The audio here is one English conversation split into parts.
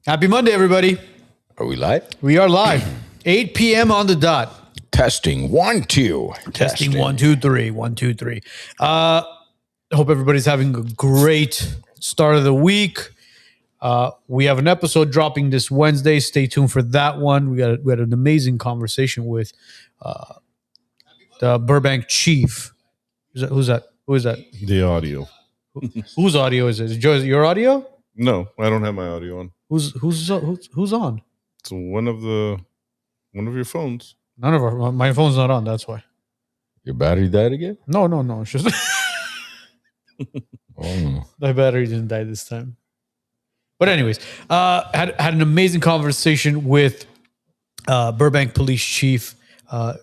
Happy Monday, everybody. Are we live? We are live. 8 p.m. on the dot. Testing 1 2. Testing 1 2 3. 1 2 3. I hope everybody's having a great start of the week. We have an episode dropping this Wednesday. Stay tuned for that one. We had an amazing conversation with the Burbank chief. Who's that? Who is that? The audio. Whose audio is it? Is it your audio? No, I don't have my audio on. Who's on? It's one of your phones. None of our. My phone's not on. That's why. Your battery died again? No. It's just Oh. my battery didn't die this time. But anyways, had an amazing conversation with Burbank Police Chief.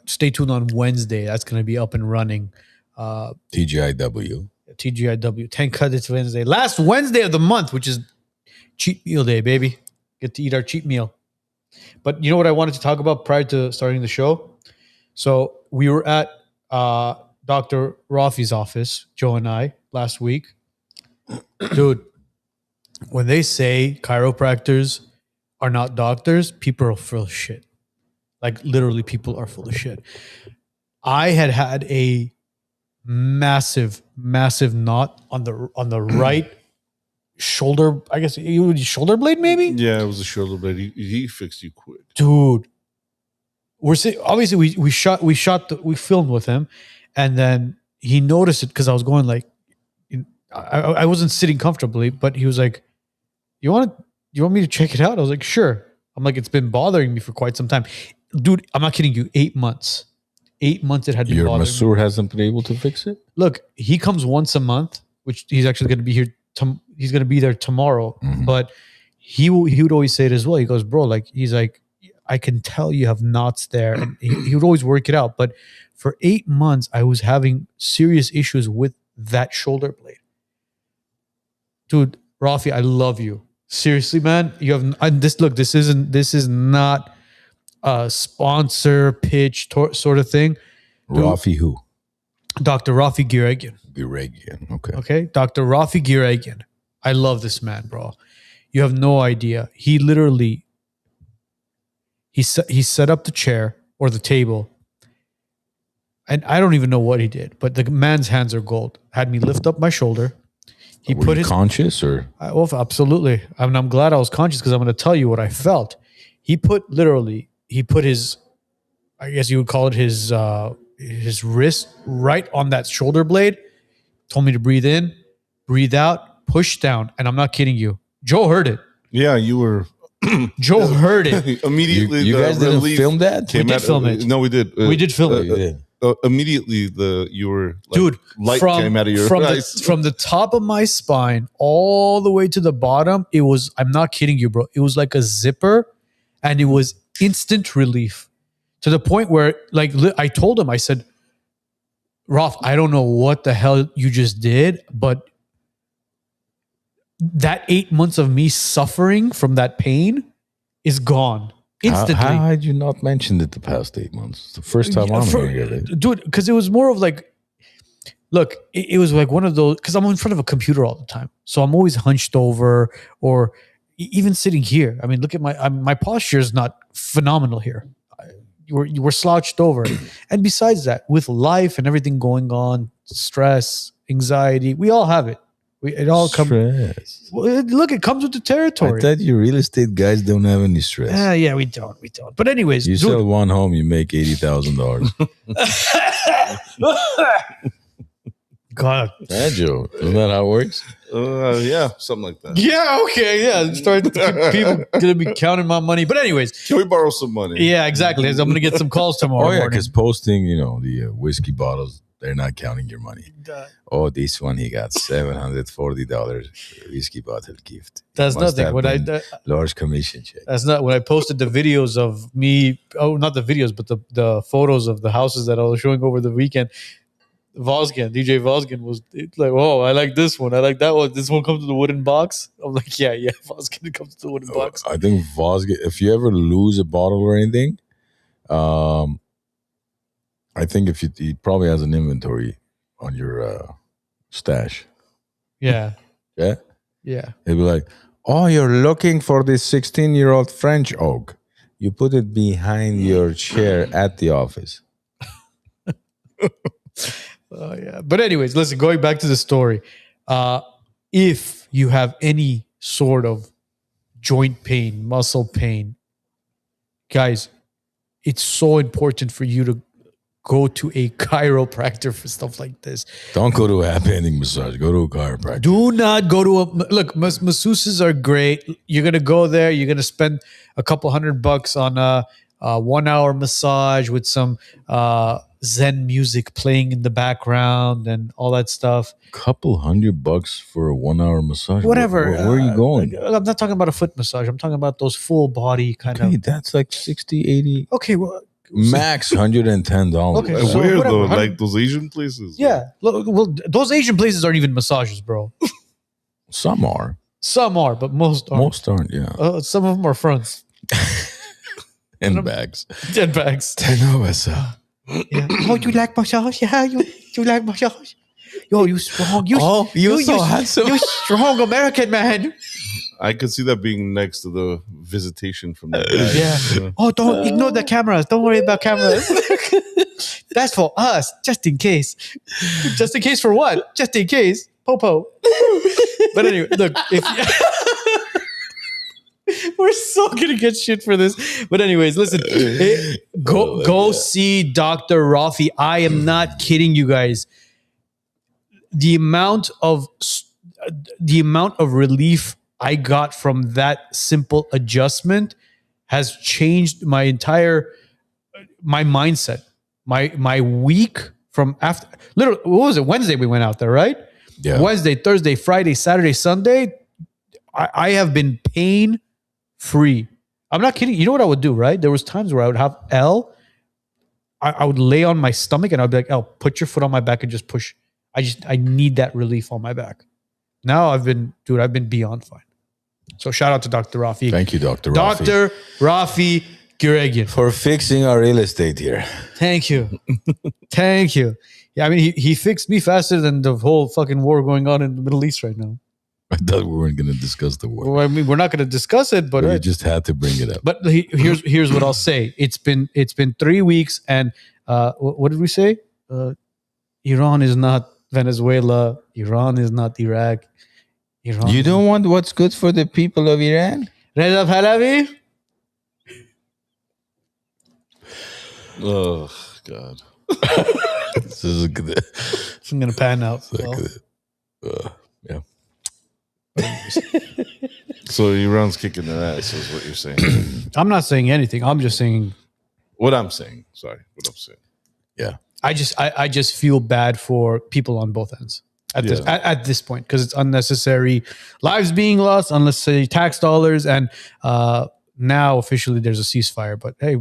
Stay tuned on Wednesday. That's going to be up and running. TGIW. TGIW 10 cut. It's Wednesday. Last Wednesday of the month, which is cheat meal day, baby. Get to eat our cheat meal. But you know what I wanted to talk about prior to starting the show? So we were at Dr. Rafi's office, Joe and I, last week. Dude, when they say chiropractors are not doctors, people are full of shit. Like literally people are full of shit. I had a massive knot on the right shoulder. I guess it was shoulder blade, maybe. Yeah, it was a shoulder blade. He fixed you quick, dude. Obviously we filmed with him, and then he noticed it because I was going like, I wasn't sitting comfortably, but he was like, "You want me to check it out?" I was like, "Sure." I'm like, "It's been bothering me for quite some time, dude." I'm not kidding you. 8 months. 8 months it had been bothering me. Your masseur hasn't been able to fix it? Look, he comes once a month, which he's actually going to be here. He's going to be there tomorrow. Mm-hmm. But he would always say it as well. He goes, "Bro, he's like, I can tell you have knots there." And he would always work it out. But for 8 months, I was having serious issues with that shoulder blade. Dude, Rafi, I love you. Seriously, man. You have this. Look, this is not a sponsor pitch sort of thing. Rafi who? Dr. Rafi Gureghian. Gureghian, okay. Okay, Dr. Rafi Gureghian. I love this man, bro. You have no idea. He literally, he set up the chair or the table, and I don't even know what he did, but the man's hands are gold. Had me lift up my shoulder. He Were put you his conscious or? Well, absolutely. I mean, I'm glad I was conscious because I'm going to tell you what I felt. He put his, I guess you would call it his wrist right on that shoulder blade. Told me to breathe in, breathe out, push down. And I'm not kidding you. Joe heard it. Yeah, you were. Joe heard it. Immediately, you guys didn't film that? We did film it. No, we did. We did film it. Immediately, you were like, dude, light came out of your eyes. From the top of my spine all the way to the bottom, it was, I'm not kidding you, bro. It was like a zipper, and it was instant relief to the point where, like, I told him, I said, "Raf, I don't know what the hell you just did, but that 8 months of me suffering from that pain is gone instantly." How had you not mentioned it the past 8 months? It's the first time I'm hearing it. Dude, because it was more of like, look, it was like one of those, because I'm in front of a computer all the time. So I'm always hunched over, or even sitting here. I mean, look at my posture is not phenomenal here. You were slouched over. And besides that, with life and everything going on, stress, anxiety, we all have it. It all comes. Look, it comes with the territory. I thought you real estate guys don't have any stress. Yeah, we don't. But anyways, you sell one home, you make $80,000. God, Joe, isn't that how it works? Yeah, something like that. Yeah, okay, yeah. People gonna be counting my money. But anyways, can we borrow some money? Yeah, exactly. I'm gonna get some calls tomorrow. Oh yeah, because posting, the whiskey bottles, they're not counting your money. Oh, this one he got $740 whiskey bottle gift. That's nothing. When large commission check. That's not when I posted the videos of me. Oh, not the videos, but the photos of the houses that I was showing over the weekend. DJ Vosgan was like, "Oh, I like this one. I like that one. This one comes with a wooden box." I'm like, "Yeah, Vosgan comes with a wooden box." I think Vosgan. If you ever lose a bottle or anything, I think he probably has an inventory on your stash. Yeah. Yeah. Yeah. He'd be like, Oh, you're looking for this 16-year-old French oak. You put it behind your chair at the office. Oh yeah. But anyways, listen, going back to the story. If you have any sort of joint pain, muscle pain, guys, it's so important for you to go to a chiropractor for stuff like this. Don't go to a happy ending massage. Go to a chiropractor. Do not go to a look. Masseuses are great. You're gonna go there. You're gonna spend a couple $100 on a 1 hour massage with some Zen music playing in the background and all that stuff. Couple $100 for a 1 hour massage. Whatever. Where are you going? I'm not talking about a foot massage. I'm talking about those full body kind Okay, of. that's like 60, 80. Okay, well, Max $110. Okay, Like, so where whatever, though? 100 Like those Asian places? yeah. Well, those Asian places aren't even massages, bro. Some are. Some are, but most aren't. Most aren't, yeah. Some of them are fronts. And bags. 10 bags. Yeah. Oh, you like massage? Yeah, you like massage? Yo, you strong. You're so handsome. You strong American man. I could see that being next to the visitation from that guy. Yeah. Oh, don't ignore the cameras. Don't worry about cameras. That's for us, just in case. Just in case for what? Just in case. Popo. But anyway, look, we're so gonna get shit for this. But anyways, listen. Go see Dr. Rafi. I am not kidding you guys. The amount of relief I got from that simple adjustment has changed my mindset. My week from after literally, what was it? Wednesday we went out there, right? Yeah. Wednesday, Thursday, Friday, Saturday, Sunday. I have been pain free. I'm not kidding. You know what I would do, right? There was times where I would have I would lay on my stomach and I'd be like, "L, put your foot on my back and just push." I need that relief on my back. Now I've been beyond fine. So shout out to Dr. Rafi. Thank you, Dr. Rafi. Dr. Rafi Gureghian. For fixing our real estate here. Thank you. Thank you. Yeah, I mean, he fixed me faster than the whole fucking war going on in the Middle East right now. I thought we weren't going to discuss the war. Well, I mean, we're not going to discuss it, but You just had to bring it up. But here's what I'll say. It's been 3 weeks, and what did we say? Iran is not Venezuela. Iran is not Iraq. Iran. You don't want what's good for the people of Iran? Reza Pahlavi? Oh God. This is good. I'm gonna pan out. Yeah. So Iran's kicking their ass is what you're saying. I'm not saying anything. I'm just saying. What I'm saying. Sorry. What I'm saying. Yeah. I just feel bad for people on both ends at this point, because it's unnecessary lives being lost, unnecessary tax dollars, and now officially there's a ceasefire. But hey,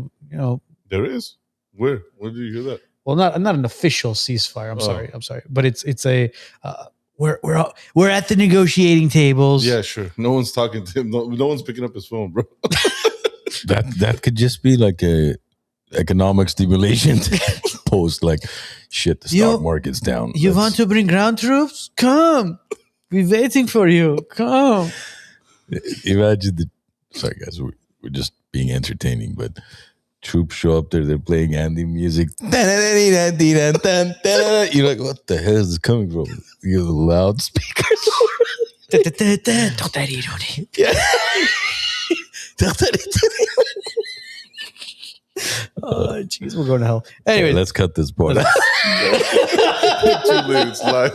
There is. Where did you hear that? well, not an official ceasefire. I'm sorry, but it's a we're at the negotiating tables. Yeah, sure. No one's talking to him. No one's picking up his phone, bro. That could just be like a economic stimulation post, like shit, the stock market's down. You want to bring ground troops? Come. We're waiting for you. Come. Imagine sorry guys, we're just being entertaining, but troops show up there, they're playing Andy music. You're like, what the hell is this coming from? You have loudspeakers. Yeah. Oh, jeez, we're going to hell. Anyway, let's cut this part out. Too late. It's live.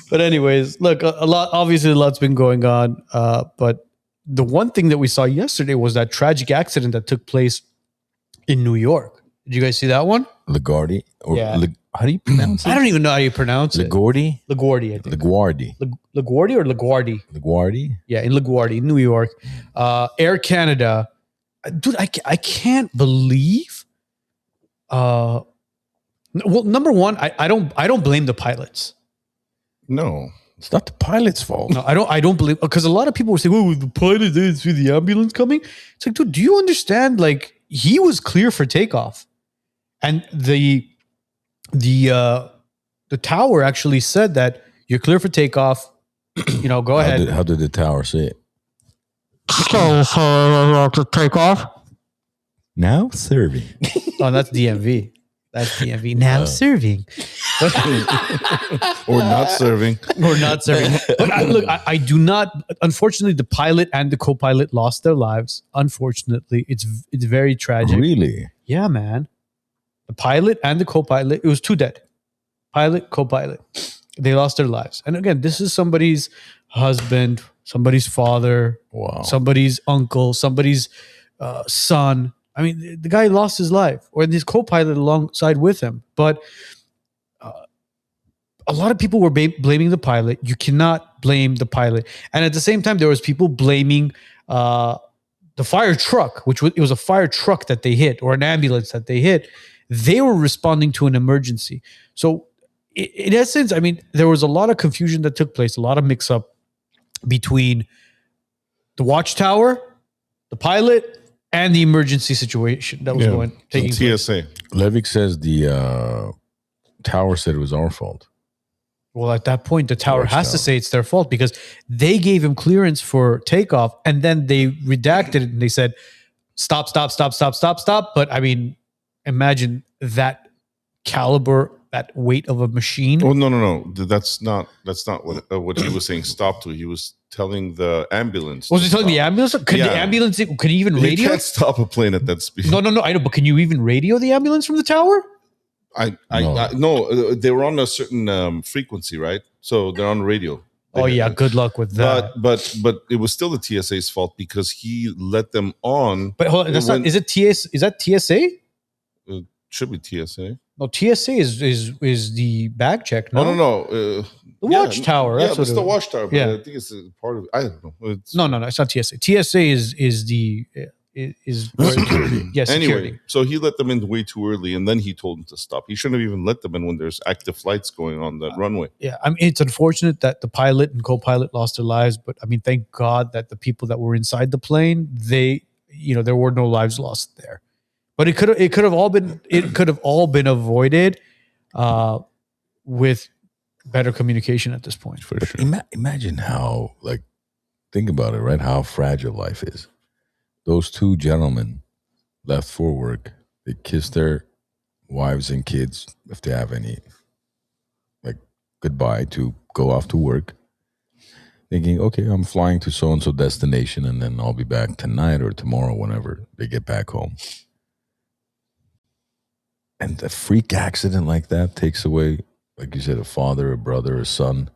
But anyways, look, a lot's been going on. But the one thing that we saw yesterday was that tragic accident that took place in New York. Did you guys see that one? LaGuardia? Yeah. How do you pronounce it? I don't even know how you pronounce it. LaGuardia? LaGuardia, I think. LaGuardia. LaGuardia or LaGuardia? LaGuardia? Yeah, in LaGuardia, New York. Air Canada. Dude, I can't believe. Well, number one, I don't blame the pilots. No. It's not the pilot's fault. No, I don't believe, because a lot of people were saying, "Oh, the pilot didn't see the ambulance coming." It's like, dude, do you understand? Like, he was clear for takeoff, and the tower actually said that You're clear for takeoff. Go ahead. How did the tower say it? To take off. Now serving. Oh, that's DMV. That's DMV. Now serving. Or not serving. Or not serving. But I do not. Unfortunately, the pilot and the co-pilot lost their lives. Unfortunately, it's very tragic. Really? Yeah, man. The pilot and the co-pilot. It was two dead. Pilot, co-pilot. They lost their lives. And again, this is somebody's husband, somebody's father, Wow. somebody's uncle, somebody's son. I mean, the guy lost his life, or his co-pilot alongside with him. But a lot of people were blaming the pilot. You cannot blame the pilot. And at the same time, there was people blaming the fire truck, it was a fire truck that they hit, or an ambulance that they hit. They were responding to an emergency. So in essence, I mean, there was a lot of confusion that took place, a lot of mix-up between the watchtower, the pilot, and the emergency situation that was taking place. TSA. Levick says the tower said it was our fault. Well, at that point, the tower has to say it's their fault because they gave him clearance for takeoff, and then they redacted it and they said, stop. But I mean, imagine that caliber, that weight of a machine. Oh no! That's not what he was saying. Stop to. He was telling the ambulance. Was he telling the ambulance? Could the ambulance? Could he even radio? You can't stop a plane at that speed. No. I know, but can you even radio the ambulance from the tower? No. They were on a certain frequency, right? So they're on radio. Good luck with that. But it was still the TSA's fault because he let them on. But hold on, is that TSA? It should be TSA. No, TSA is the bag check. No, no. The watchtower. Yeah, it's the watchtower. But I think it's part of. I don't know. No. It's not TSA. TSA is the yes. Anyway, security. so he let them in way too early, and then he told them to stop. He shouldn't have even let them in when there's active flights going on that runway. Yeah, I mean, it's unfortunate that the pilot and co-pilot lost their lives, but I mean, thank God that the people that were inside the plane, there were no lives lost there. But it could have all been avoided with better communication at this point. For sure. Imagine how, think about it, right? How fragile life is. Those two gentlemen left for work. They kissed their wives and kids, if they have any, goodbye to go off to work, thinking, okay, I'm flying to so-and-so destination, and then I'll be back tonight or tomorrow, whenever they get back home. And a freak accident like that takes away, like you said, a father, a brother, a son.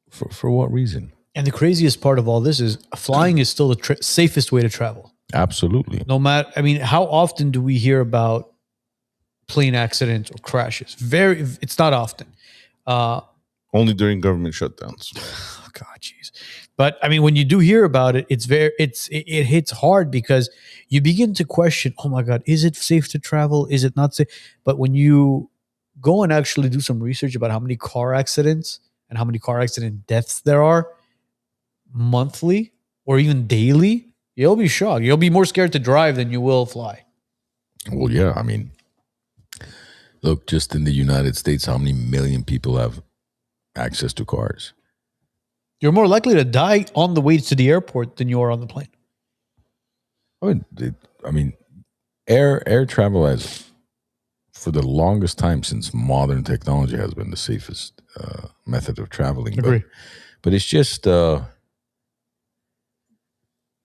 For what reason? And the craziest part of all this is flying is still the safest way to travel. Absolutely. No matter, I mean, how often do we hear about plane accidents or crashes? It's not often. Only during government shutdowns. Oh God, jeez. But I mean, when you do hear about it, it hits hard because you begin to question, oh my God, is it safe to travel? Is it not safe? But when you go and actually do some research about how many car accidents and how many car accident deaths there are monthly or even daily, you'll be shocked. You'll be more scared to drive than you will fly. Well, yeah. I mean, look, just in the United States, how many million people have access to cars? You're more likely to die on the way to the airport than you are on the plane. I mean, air travel has, for the longest time since modern technology, has been the safest method of traveling. Agree. But it's just, I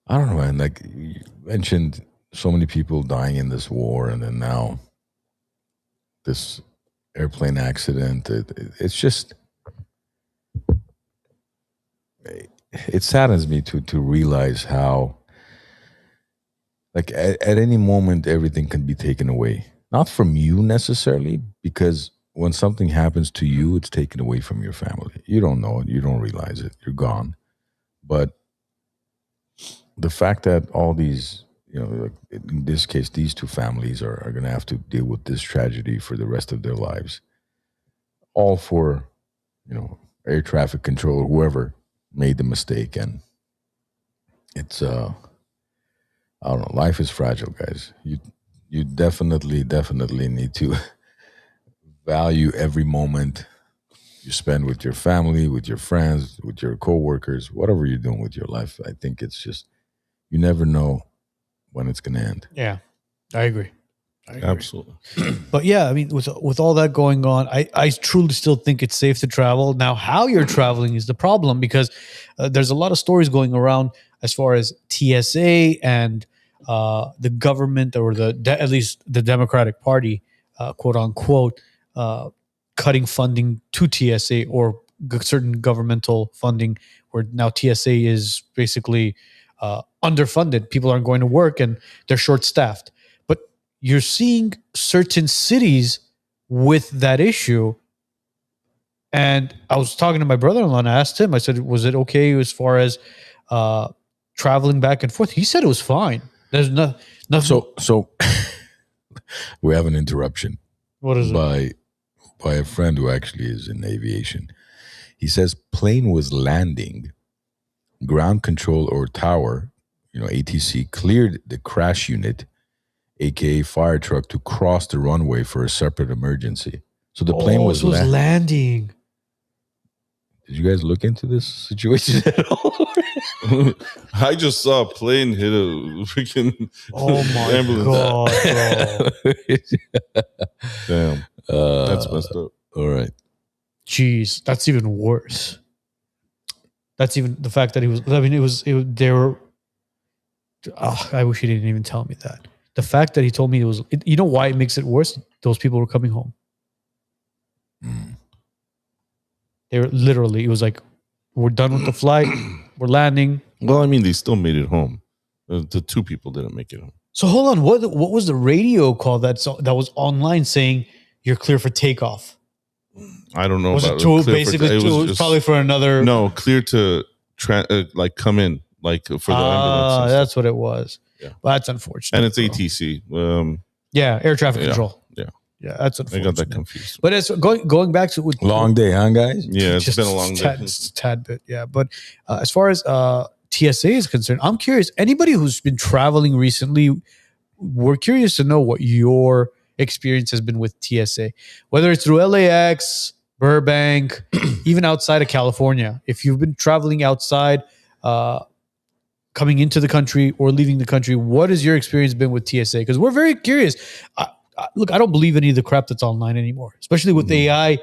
don't know, man. Like you mentioned, so many people dying in this war, and then now this airplane accident. It's just, it saddens me to realize how, at any moment, everything can be taken away. Not from you necessarily, because when something happens to you, it's taken away from your family. You don't know it. You don't realize it. You're gone. But the fact that all these, in this case, these two families are going to have to deal with this tragedy for the rest of their lives, all for, air traffic control or whoever made the mistake. And it's, I don't know, life is fragile, guys. You definitely need to value every moment you spend with your family, with your friends, with your coworkers, whatever you're doing with your life. I think it's just, you never know when it's going to end. Yeah, I agree. Absolutely. But yeah, I mean, with all that going on, I truly still think it's safe to travel. Now, how you're traveling is the problem, because there's a lot of stories going around as far as TSA and the government, or at least the Democratic Party, quote unquote, cutting funding to TSA, or certain governmental funding, where now TSA is basically underfunded. People aren't going to work and they're short staffed. But you're seeing certain cities with that issue. And I was talking to my brother-in-law and I asked him, I said, was it okay as far as traveling back and forth? He said it was fine. There's nothing. So we have an interruption. What is it? By a friend who actually is in aviation. He says plane was landing, ground control or tower, ATC, cleared the crash unit, aka fire truck, to cross the runway for a separate emergency. So the plane was landing. Did you guys look into this situation at all? I just saw a plane hit a freaking ambulance. God, bro. Damn. That's messed up. All right. Jeez, that's even worse. That's even the fact that he was. I mean, they were. Oh, I wish he didn't even tell me that. The fact that he told me it was. You know why it makes it worse? Those people were coming home. They were literally. It was like, we're done with the flight. We're landing. Well, I mean, they still made it home. The two people didn't make it home. So hold on. What was the radio call that was online saying you're clear for takeoff? I don't know. Was about it to basically? It was probably for another. No, clear to come in, like for the ambulance. That's what it was. Yeah, well, that's unfortunate. And it's ATC. Yeah, air traffic control. Yeah, that's unfortunate. I got that confused. But it's going back to long day, huh, guys? Yeah, it's been a long day. Tad bit, yeah. But as far as TSA is concerned, I'm curious. Anybody who's been traveling recently, we're curious to know what your experience has been with TSA, whether it's through LAX, Burbank, even outside of California. If you've been traveling outside, coming into the country or leaving the country, what has your experience been with TSA? Because we're very curious. Look, I don't believe any of the crap that's online anymore, especially with AI.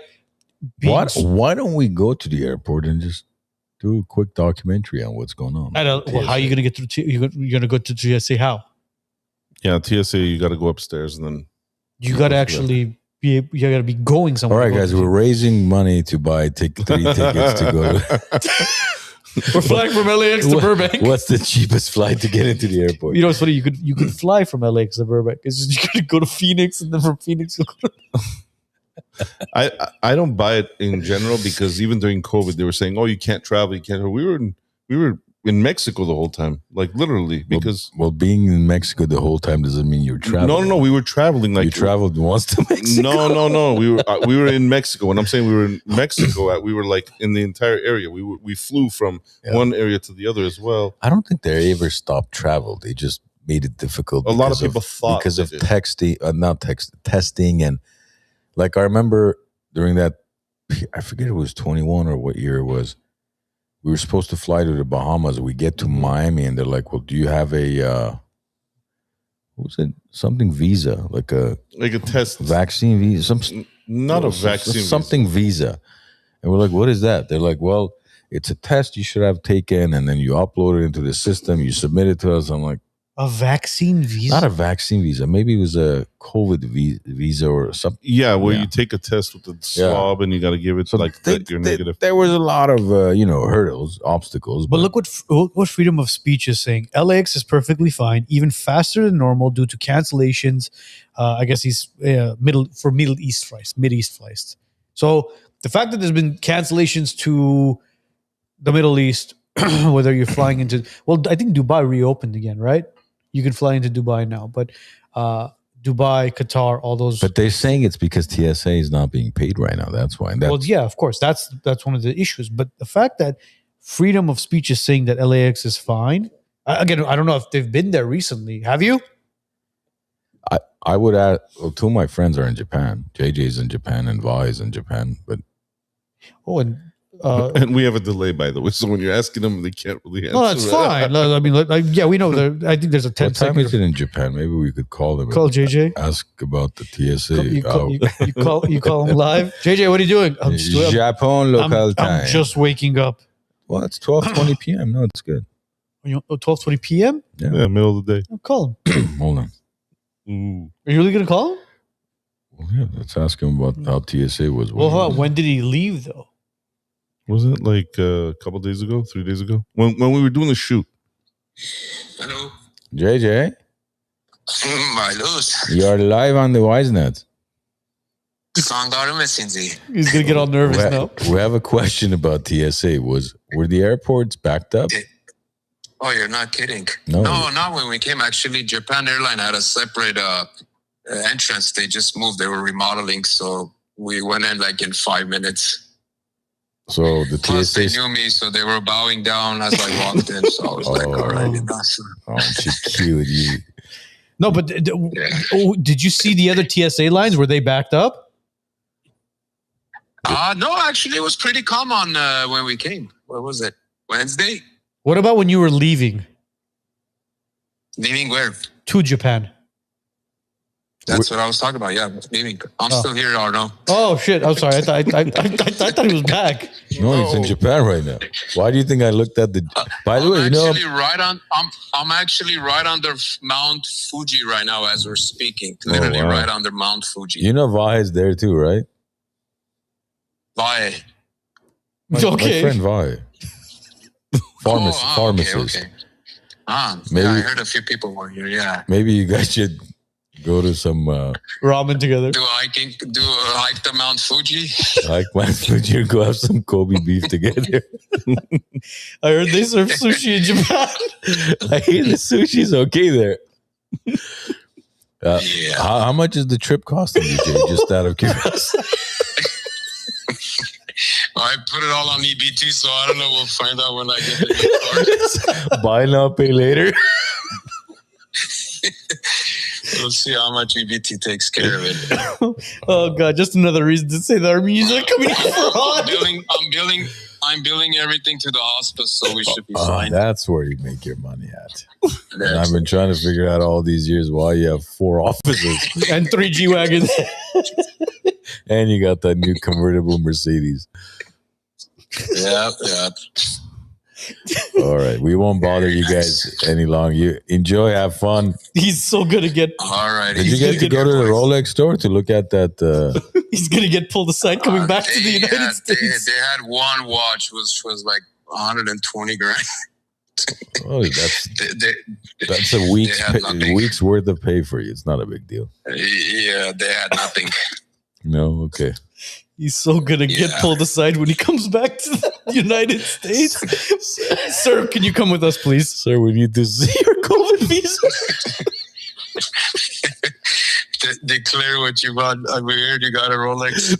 Why don't we go to the airport and just do a quick documentary on what's going on? Well, how are you going to get through? You're going to go to TSA how? Yeah, TSA, you got to go upstairs and then you got to actually you got to be going somewhere. All right, guys, we're raising money to buy 3 tickets to go. We're flying from LAX to Burbank. What's the cheapest flight to get into the airport? You know, it's funny. You could fly from LAX to Burbank. It's just you could go to Phoenix, and then from Phoenix you go to I don't buy it in general, because even during COVID they were saying, "Oh, you can't travel, you can't." We were in Mexico the whole time, like literally, because being in Mexico the whole time doesn't mean you're traveling. No, we were traveling. Like you traveled once to Mexico. No, we were in Mexico. When I'm saying we were in Mexico, we were like in the entire area. We flew from one area to the other as well. I don't think they ever stopped travel. They just made it difficult. A lot of people thought because of testing, and like I remember during that, I forget it was 21 or what year it was. We were supposed to fly to the Bahamas. We get to Miami, and they're like, "Well, do you have a what was it? Something visa, like a test vaccine visa? Not a vaccine, something visa." And we're like, "What is that?" They're like, "Well, it's a test you should have taken, and then you upload it into the system. You submit it to us." I'm like, a vaccine visa? Not a vaccine visa. Maybe it was a COVID visa or something. Yeah, where you take a test with the swab and you got to give it that you're negative. There was a lot of hurdles, obstacles. But look what freedom of speech is saying. LAX is perfectly fine, even faster than normal due to cancellations. I guess he's Middle East flights. So the fact that there's been cancellations to the Middle East, whether you're flying into, I think Dubai reopened again, right? You can fly into Dubai now, but Dubai, Qatar, all those. But they're saying it's because TSA is not being paid right now. That's why. Yeah, of course. That's one of the issues. But the fact that freedom of speech is saying that LAX is fine. Again, I don't know if they've been there recently. Have you? I would add. Well, two of my friends are in Japan. JJ's in Japan and Vi is in Japan. But Oh, and And we have a delay, by the way. So when you're asking them, they can't really answer. no, that's fine. I mean, yeah, we know. I think there's a 10 What time second. is it in Japan? Maybe we could call them. Call and JJ. Ask about the TSA. You call him live. JJ, what are you doing? I'm just, Japan local time. I'm just waking up. Well, it's 12:20 p.m. No, it's good. 12:20 p.m. Yeah, middle of the day. I'll call him. Hold on. Ooh. Are you really gonna call him? Well, yeah, let's ask him about how TSA was. Well, hold on. When did he leave though? Wasn't it like a couple days ago, 3 days ago? When we were doing the shoot. Hello. JJ, My luz. you are live on the WiseNet. Sangarım esinzi. He's gonna get all nervous now. We have a question about TSA. Were the airports backed up? Oh, you're not kidding. No. No, not when we came. Actually, Japan Airline had a separate entrance. They just moved. They were remodeling. So we went in like in 5 minutes. So the Plus, they TSA. knew me. So they were bowing down as I walked in. So I was like, all right. Oh, she's cute. You. No, but did you see the other TSA lines? Were they backed up? No, actually, it was pretty calm on when we came. What was it? Wednesday? What about when you were leaving Leaving where? to Japan? That's what I was talking about. Yeah, leaving. I'm still here, Arno. Oh shit! I'm sorry. I thought he was back. No, he's in Japan right now. Why do you think I looked at the? By the way, you know, I'm actually right under Mount Fuji right now as we're speaking. Literally wow. right under Mount Fuji. you know, Vahe is there too, right? Vahe. My friend Vahe, pharmacist. Okay. Maybe- Yeah, I heard a few people were here. Yeah. Maybe you guys should go to some Ramen together. Do a hike to Mount Fuji? like Mount Fuji and go have some Kobe beef together. I heard they serve sushi in Japan. I hear the sushi's okay there. Yeah. How much is the trip costing you, Jay? Just out of curiosity. I put it all on EBT, so I don't know. We'll find out when I get the card. Buy now, pay later. We'll see how much EBT takes care of it. Oh god, just another reason to say the Armenians are coming in for I'm billing everything to the hospice, so we should be fine. That's where you make your money at. And I've been trying to figure out all these years why you have 4 offices and 3 G-Wagons. and you got that new convertible Mercedes. Yeah. All right, we won't bother you guys any longer. You enjoy, have fun. He's so gonna get. All right. Did you get to go to the Rolex store to look at that? He's gonna get pulled aside coming back to the United States. They had one watch which was like 120 grand. Oh, that's a week's worth of pay for you. It's not a big deal. Yeah, they had nothing. No, okay. He's so gonna get pulled aside when he comes back to the United States. Sir, can you come with us, please? Sir, we need to see your COVID visa. Declare what you want. I heard you got a Rolex.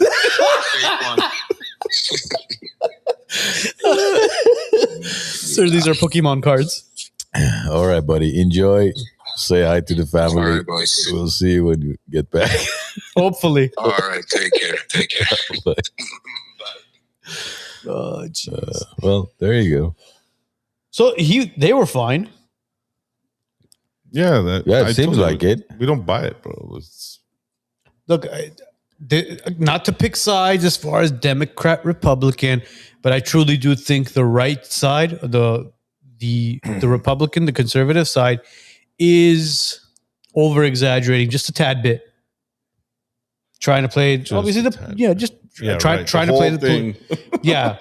Sir, these are Pokemon cards. All right, buddy. Enjoy. Say hi to the family. All right, boys. We'll see you when you get back. Hopefully. All right, take care. Bye. Oh, jeez. Well, there you go. So they were fine. Yeah, It seems like it. We don't buy it, bro. Look, not to pick sides as far as Democrat, Republican, but I truly do think the right side, the Republican, the conservative side, is over exaggerating just a tad bit. Trying to play, Just obviously, trying to play the thing. yeah.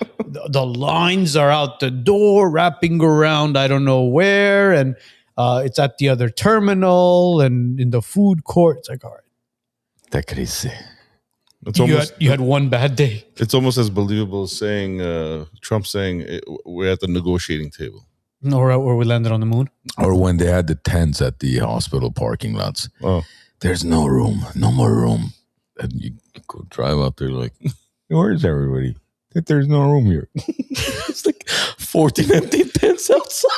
The lines are out the door, wrapping around I don't know where, and it's at the other terminal and in the food court. It's like, all right. You had one bad day. It's almost as believable as saying Trump saying we're at the negotiating table. Or we landed on the moon. Or when they had the tents at the hospital parking lots. Oh, There's no room, no more room. And you go drive out there like, where's everybody? There's no room here. It's like 14 empty tents outside.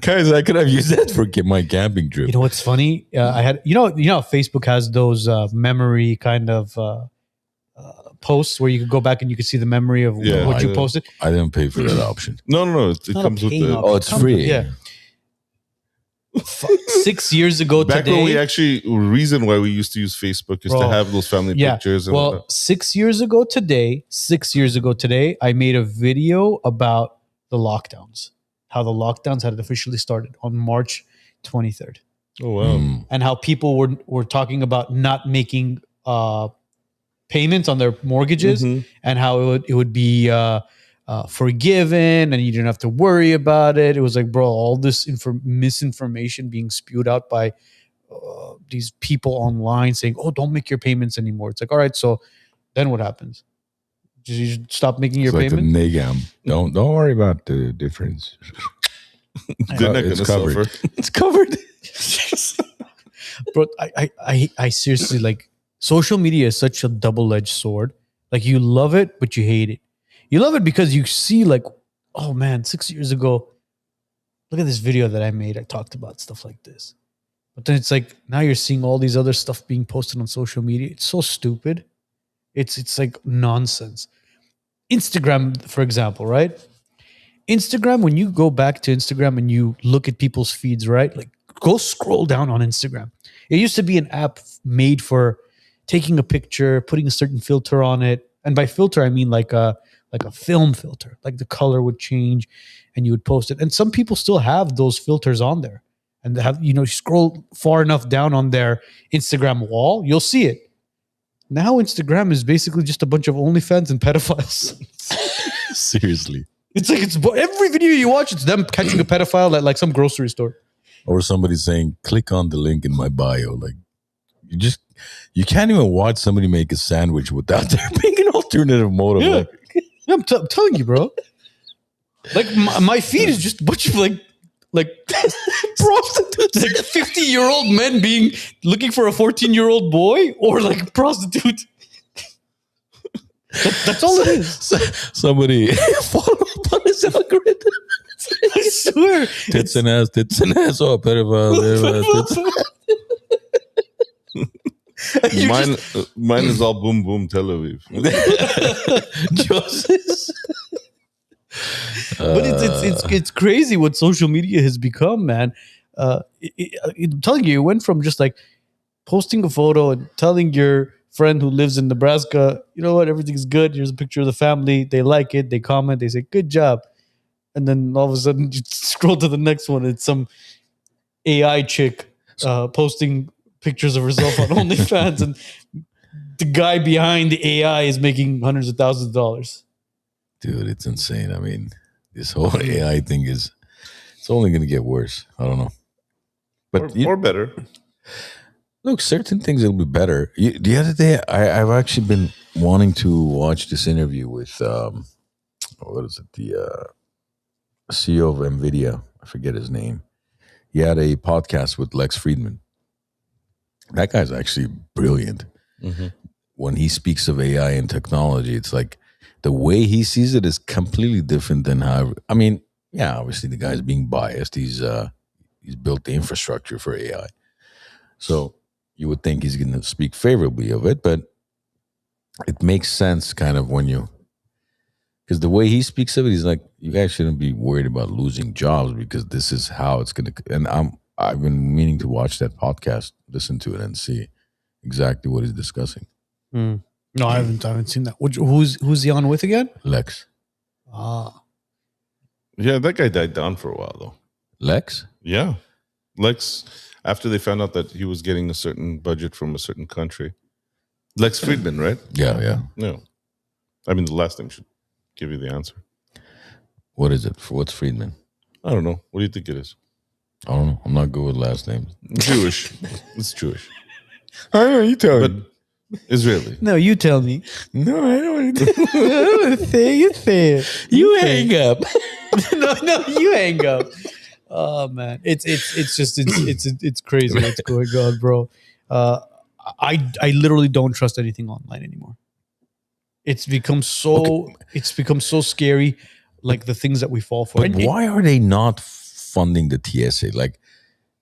Guys, I could have used that for my camping trip. You know what's funny? I had you know how Facebook has those memory kind of posts where you could go back and you could see the memory of Yeah. what you posted. I didn't pay for that option. No. It not a comes with paying the. option. Oh, it's Come- free. yeah. 6 years ago Back today. when we actually, reason why we used to use Facebook is to Bro. have those family pictures. And Well, whatnot. 6 years ago today, I made a video about the lockdowns, how the lockdowns had officially started on March 23rd, Oh wow. Mm. and how people were talking about not making payments on their mortgages, Mhm. and how it would be forgiven, and you didn't have to worry about it. It was like, bro, all this misinformation being spewed out by these people online saying, "Oh, don't make your payments anymore." It's like, all right, so then what happens? You should stop making your It's like payment. the Negam. Don't worry about the difference. They're not It's gonna covered. suffer. It's covered. Bro, I seriously, like, social media is such a double-edged sword. Like, you love it, but you hate it. You love it because you see, like, oh man, 6 years ago, look at this video that I made. I talked about stuff like this. But then it's like, now you're seeing all these other stuff being posted on social media. It's so stupid. It's like nonsense. Instagram, for example, right? Instagram, when you go back to Instagram and you look at people's feeds, right? Like, go scroll down on Instagram. It used to be an app made for taking a picture, putting a certain filter on it. And by filter, I mean like a film filter. Like the color would change and you would post it. And some people still have those filters on there. And they have, you scroll far enough down on their Instagram wall, you'll see it. Now Instagram is basically just a bunch of OnlyFans and pedophiles. Seriously. It's like every video you watch, it's them catching a pedophile at like some grocery store. Or somebody saying, click on the link in my bio. Like, you can't even watch somebody make a sandwich without there being an alternative motive. Yeah. Like, Yeah, I'm telling you, bro. Like my feed is just a bunch of like prostitutes, like 50-year-old men looking for a 14-year-old boy, or like prostitute. That's all it is. somebody follow up on his algorithm. I swear. Tits and ass, oh, pedophile. Mine is all boom boom Tel Aviv. Joseph. But it's crazy what social media has become, man. I'm telling you, it went from just like posting a photo and telling your friend who lives in Nebraska, you know what, everything's good. Here's a picture of the family. They like it. They comment. They say, good job. And then all of a sudden, you scroll to the next one. It's some AI chick posting pictures of herself on OnlyFans, and the guy behind the AI is making hundreds of thousands of dollars. Dude, it's insane. I mean, this whole AI thing it's only going to get worse. I don't know. But or better. Look, certain things will be better. The other day, I've actually been wanting to watch this interview with, what is it, the CEO of NVIDIA. I forget his name. He had a podcast with Lex Friedman. That guy's actually brilliant. Mm-hmm. When he speaks of AI and technology, it's like the way he sees it is completely different than how. I mean, yeah, obviously the guy's being biased. He's built the infrastructure for AI, so you would think he's going to speak favorably of it. But it makes sense, kind of, because the way he speaks of it, he's like, you guys shouldn't be worried about losing jobs because this is how it's going to. And I've been meaning to watch that podcast, listen to it, and see exactly what he's discussing. No, I haven't seen that. Who's he on with again? Lex. Yeah, that guy died down for a while though. Lex? Yeah, Lex. After they found out that he was getting a certain budget from a certain country, Lex Friedman, right? Yeah. No, I mean the last name should give you the answer. What is it? What's Friedman? I don't know. What do you think it is? I don't know. I'm not good with last names. Jewish. It's Jewish, I know, you tell but Israeli. No, you tell me. No, I don't. You say it. You hang up. no, you hang up. Oh man, it's crazy what's going on, bro. I literally don't trust anything online anymore. It's become so scary, like the things that we fall for. But why are they not funding the TSA? Like,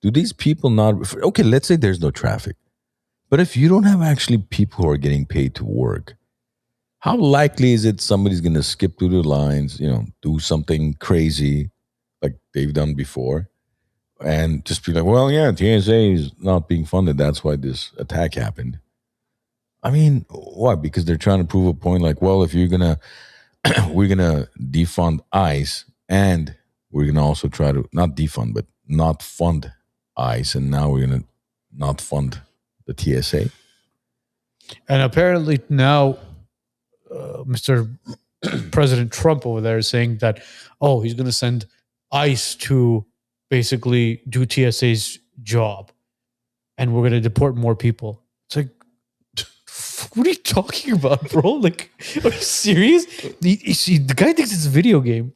do these people not? Okay, let's say there's no traffic, but if you don't have actually people who are getting paid to work, How likely is it somebody's going to skip through the lines, do something crazy like they've done before, and just be like, well, yeah, TSA is not being funded. That's why this attack happened. I mean, why? Because they're trying to prove a point like, well, if you're going to, we're going to defund ICE and we're going to also try to not defund, but not fund ICE. And now we're going to not fund the TSA. And apparently now, Mr. President Trump over there is saying that, he's going to send ICE to basically do TSA's job, and we're going to deport more people. It's like, what are you talking about, bro? Like, are you serious? The guy thinks it's a video game.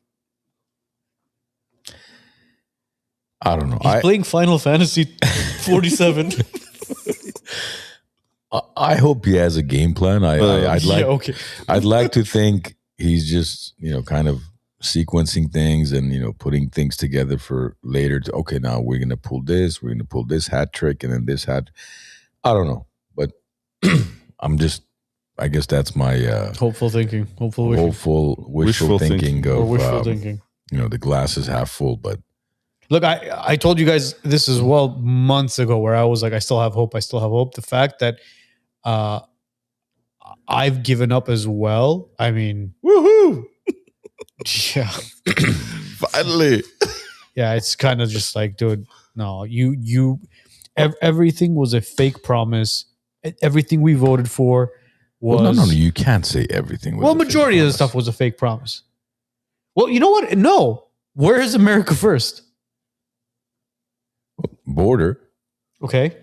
I don't know. He's playing Final Fantasy 47. I hope he has a game plan. I'd like to think he's just kind of sequencing things and putting things together for later. Now we're gonna pull this. We're gonna pull this hat trick and then this hat. I don't know, but I guess that's my hopeful thinking, wishful thinking of wishful thinking. The glass is half full. But look, I told you guys this as well months ago, where I was like, I still have hope. The fact that I've given up as well. I mean, woohoo! Yeah, finally. Yeah, it's kind of just like, dude, no, everything was a fake promise. Everything we voted for was no. You can't say everything. Was majority of the stuff was a fake promise. Well, you know what? No, where is America first? Border. Okay.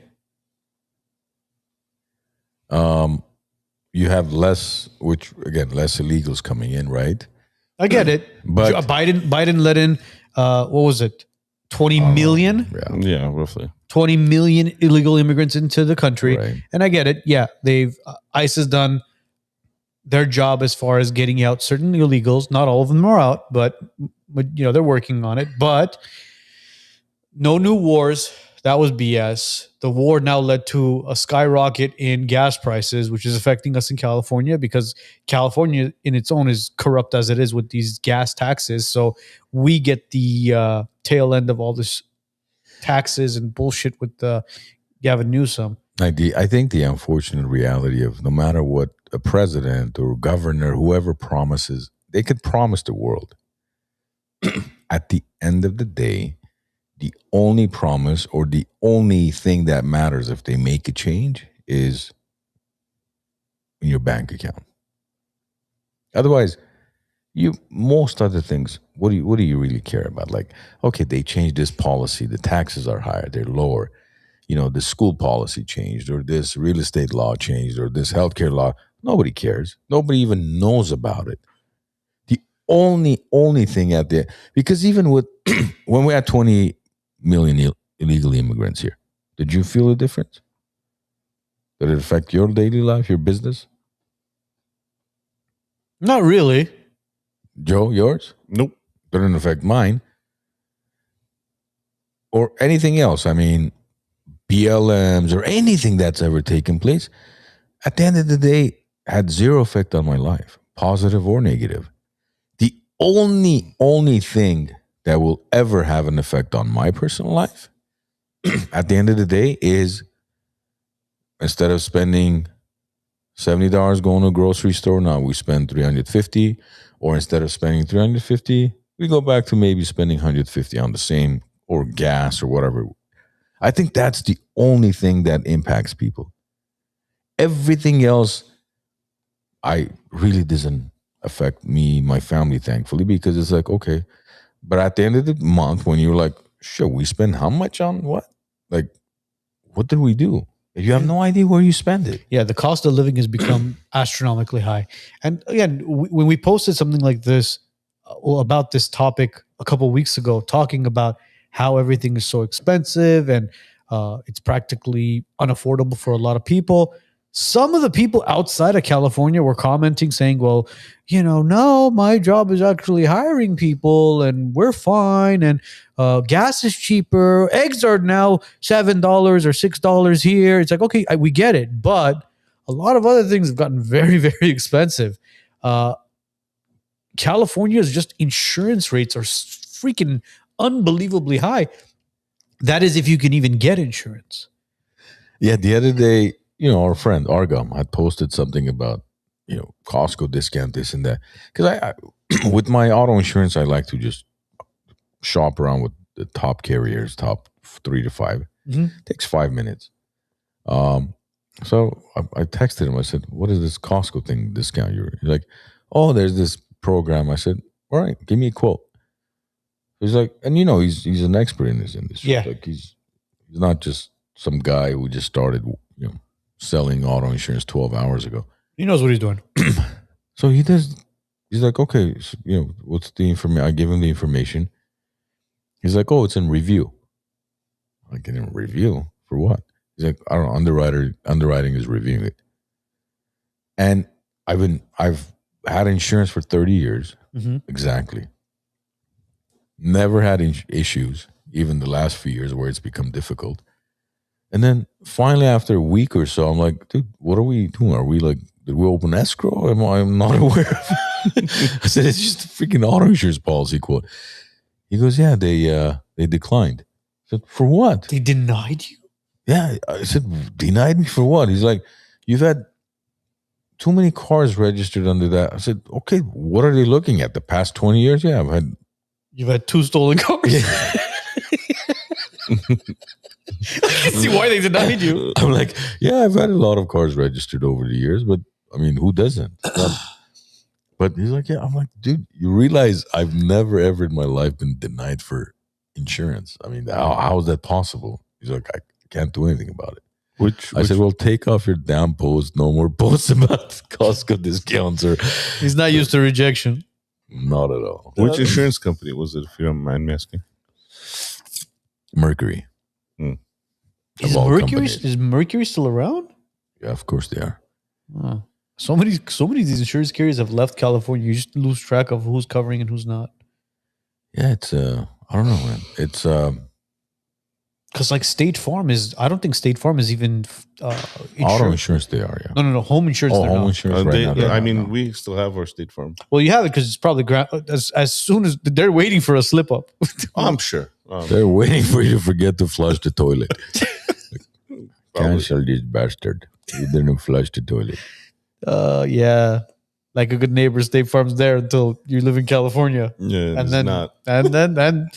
You have less illegals coming in, right? I get it. But Biden let in, what was it? 20 million? Yeah, roughly. 20 million illegal immigrants into the country. Right. And I get it. Yeah, ICE has done their job as far as getting out certain illegals. Not all of them are out, but they're working on it. But no new wars. That was BS. The war now led to a skyrocket in gas prices, which is affecting us in California because California in its own is corrupt as it is with these gas taxes. So we get the tail end of all this taxes and bullshit with Gavin Newsom. I think the unfortunate reality of no matter what a president or governor, whoever promises, they could promise the world. At the end of the day, the only promise or the only thing that matters if they make a change is in your bank account. Otherwise, most other things, what do you really care about? Like, okay, they changed this policy, the taxes are higher, they're lower. The school policy changed, or this real estate law changed, or this healthcare law. Nobody cares. Nobody even knows about it. The only thing out there, because even with when we had 20 million illegal immigrants here, did you feel a difference? Did it affect your daily life, your business? Not really. Joe, yours? Nope. Didn't affect mine. Or anything else. I mean, BLMs or anything that's ever taken place, at the end of the day, had zero effect on my life, positive or negative. The only thing that will ever have an effect on my personal life at the end of the day is instead of spending $70 going to a grocery store, now we spend $350, or instead of spending $350, we go back to maybe spending $150 on the same, or gas or whatever. I think that's the only thing that impacts people. Everything else, I really doesn't affect me, my family, thankfully, because it's like, okay. But at the end of the month, when you're like, sure, we spend how much on what? Like, what did we do? You have no idea where you spend it. Yeah, the cost of living has become astronomically high. And again, when we posted something like this about this topic a couple of weeks ago, talking about how everything is so expensive and it's practically unaffordable for a lot of people, some of the people outside of California were commenting saying, well, no, my job is actually hiring people and we're fine. And gas is cheaper. Eggs are now $7 or $6 here. It's like, okay, we get it. But a lot of other things have gotten very, very expensive. California's just insurance rates are freaking unbelievably high. That is if you can even get insurance. Yeah, the other day, our friend Argam had posted something about, Costco discount, this and that. Because I with my auto insurance, I like to just shop around with the top carriers, top 3 to 5. Takes 5 minutes. So I texted him. I said, "What is this Costco thing discount?" He's like, "Oh, there's this program." I said, "All right, give me a quote." He's like, and he's an expert in this industry. Yeah. Like he's not just some guy who just started, selling auto insurance 12 hours ago. He knows what he's doing. So he does. He's like, okay, so, what's the information? I give him the information. He's like, oh, it's in review. I get in review for what? He's like, I don't know. Underwriting is reviewing it. And I've had insurance for 30 years. Exactly. Never had issues, even the last few years where it's become difficult. And then finally, after a week or so, I'm like, dude, what are we doing? Are we like, did we open escrow? I'm not aware of it. I said, it's just a freaking auto insurance policy quote. He goes, yeah, they declined. I said, for what? They denied you? Yeah. I said, denied me for what? He's like, you've had too many cars registered under that. I said, okay, what are they looking at? The past 20 years? Yeah, You've had 2 stolen cars. Yeah. I can see why they denied you. I'm like, yeah, I've had a lot of cars registered over the years, but I mean, who doesn't? But he's like, yeah. I'm like, dude, you realize I've never ever in my life been denied for insurance. I mean, how is that possible? He's like, I can't do anything about it. I said, well, take off your damn post. No more posts about Costco discounts. He's not used to rejection. Not at all. Which insurance company was it, if you don't mind me asking? Mercury. Is Mercury still around? Yeah, of course they are. So many of these insurance carriers have left California. You just lose track of who's covering and who's not. Yeah, it's I don't know, man. It's because like State Farm is. I don't think State Farm is even auto insurance. They are, yeah. No, home insurance. Home not. insurance. Right now, I mean, we still have our State Farm. Well, you have it because it's probably as soon as they're waiting for a slip up. I'm sure. They're waiting for you to forget to flush the toilet. Cancel this bastard. You didn't flush the toilet. Yeah. Like a good neighbor, State Farm's there until you live in California. Yeah, and then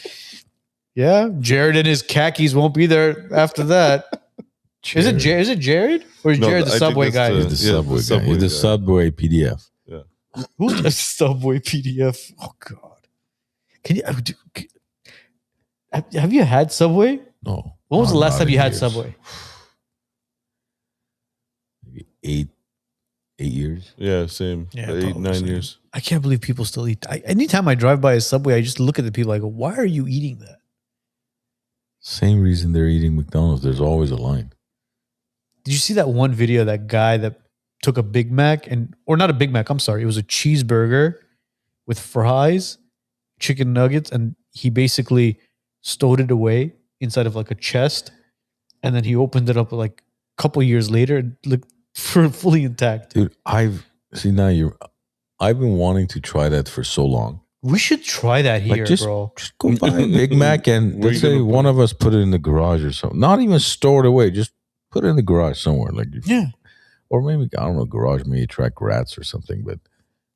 yeah, Jared and his khakis won't be there after that. Is it Jared? Or is Jared the Subway guy? He's the Subway guy. He's the Subway PDF. Yeah. Who's the Subway PDF? Oh God. Can you have you had Subway? No. When was the last time you had Subway? Maybe 8 years. Yeah, same. Yeah, 8, 9 same. years. I can't believe people still eat. Anytime I drive by a Subway, I just look at the people. I go, "Why are you eating that?" Same reason they're eating McDonald's. There's always a line. Did you see that one video? That guy that took a Big Mac or not a Big Mac. I'm sorry, it was a cheeseburger with fries, chicken nuggets, and he basically stowed it away inside of like a chest, and then he opened it up like a couple years later and looked fully intact. Dude, I've been wanting to try that for so long. We should try that here, bro. Just go buy a Big Mac and let's say one of us put it in the garage or something. Not even store it away. Just put it in the garage somewhere. Or maybe, I don't know, garage may attract rats or something. But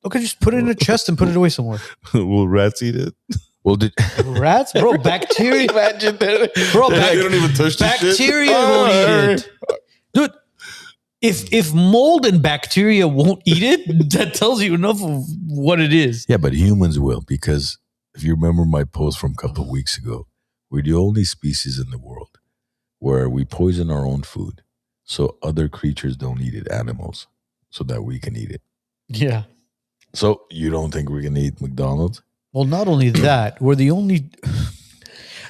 okay, just put it in a chest and put it away somewhere. Will rats eat it? Well, rats, bro, bacteria. Imagine that, bro. You don't even touch the shit. Bacteria won't eat it, dude. If mold and bacteria won't eat it, that tells you enough of what it is. Yeah, but humans will, because if you remember my post from a couple of weeks ago, we're the only species in the world where we poison our own food so other creatures don't eat it, animals, so that we can eat it. Yeah. So you don't think we're going to eat McDonald's? Well, not only that, we're the only...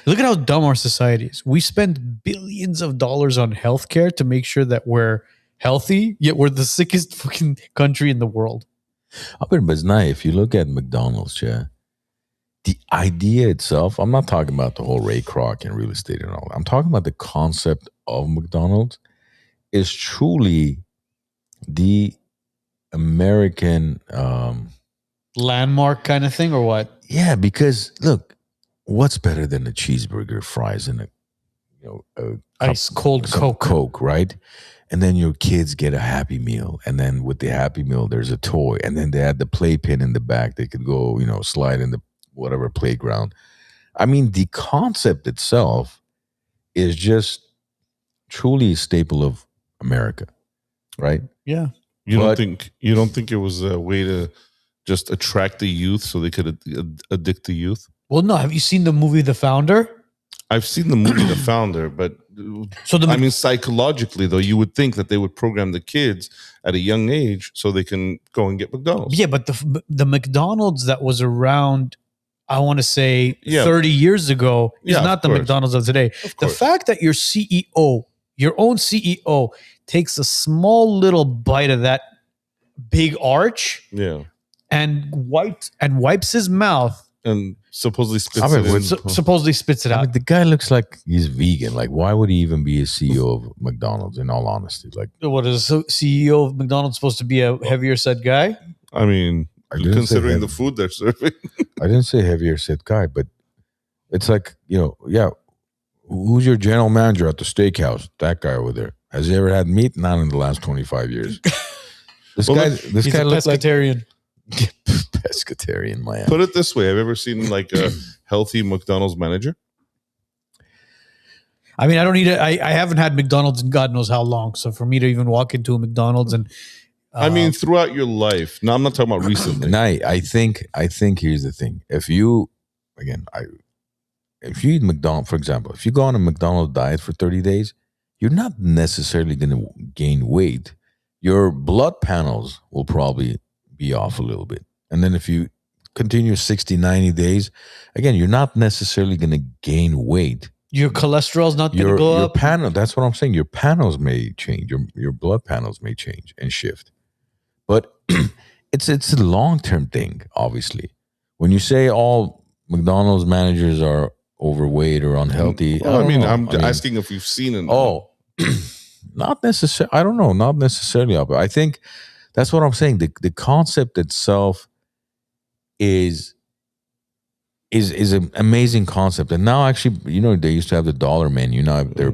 Look at how dumb our society is. We spend billions of dollars on healthcare to make sure that we're healthy, yet we're the sickest fucking country in the world. But it's not. If you look at McDonald's, yeah, the idea itself, I'm not talking about the whole Ray Kroc and real estate and all that. I'm talking about the concept of McDonald's is truly the American, Landmark kind of thing, or what? yeah, because look, what's better than a cheeseburger, fries, and a Ice cold some Coke. Coke, right? And then your kids get a Happy Meal, and then with the Happy Meal, there's a toy, and then they had the playpen in the back. They could go, slide in the whatever playground. I mean, the concept itself is just truly a staple of America, right? Yeah. You But- don't think it was a way to just attract the youth so they could addict the youth? Well, no. Have you seen the movie The Founder? I've seen the movie The Founder, but So I mean, psychologically though, you would think that they would program the kids at a young age so they can go and get McDonald's. yeah, but the McDonald's that was around, I want to say, Yeah. 30 years ago is Yeah, not of the course. McDonald's of today. Of The course. fact that your CEO, your own CEO, takes a small little bite of that big arch Yeah. and wipes his mouth, And supposedly spits I mean, it in. when- supposedly spits it I out. mean, the guy looks like he's vegan. Like, why would he even be a CEO of McDonald's? In all honesty, like, What is a CEO of McDonald's supposed to be, a heavier set guy? I mean, I didn't say considering the heavy. food they're serving. I didn't say heavier set guy, but it's like, yeah. Who's your general manager at the steakhouse? That guy over there. Has he ever had meat? Not in the last 25 years. This Well, guy, look, this He's guy a looks like pescatarian. pescatarian, man. Put it this way: have you ever seen like a healthy McDonald's manager? I mean, I don't need it. I haven't had McDonald's in God knows how long. So for me to even walk into a McDonald's and I mean, throughout your life. No, I'm not talking about recently. And I think here's the thing. If you eat McDonald's, for example, if you go on a McDonald's diet for 30 days, you're not necessarily going to gain weight. Your blood panels will probably be off a little bit. And then if you continue 60, 90 days, again, you're not necessarily going to gain weight. your cholesterol's not going to go Your up. panel, that's what I'm saying. Your panels may change. Your blood panels may change and shift. But it's a long-term thing, obviously. When you say all McDonald's managers are overweight or unhealthy, Well, I don't know. I'm asking if you've seen it. Oh, not necessarily. I don't know. Not necessarily. But I think that's what I'm saying. The concept itself is an amazing concept. And now, actually, they used to have the dollar menu. Now they're.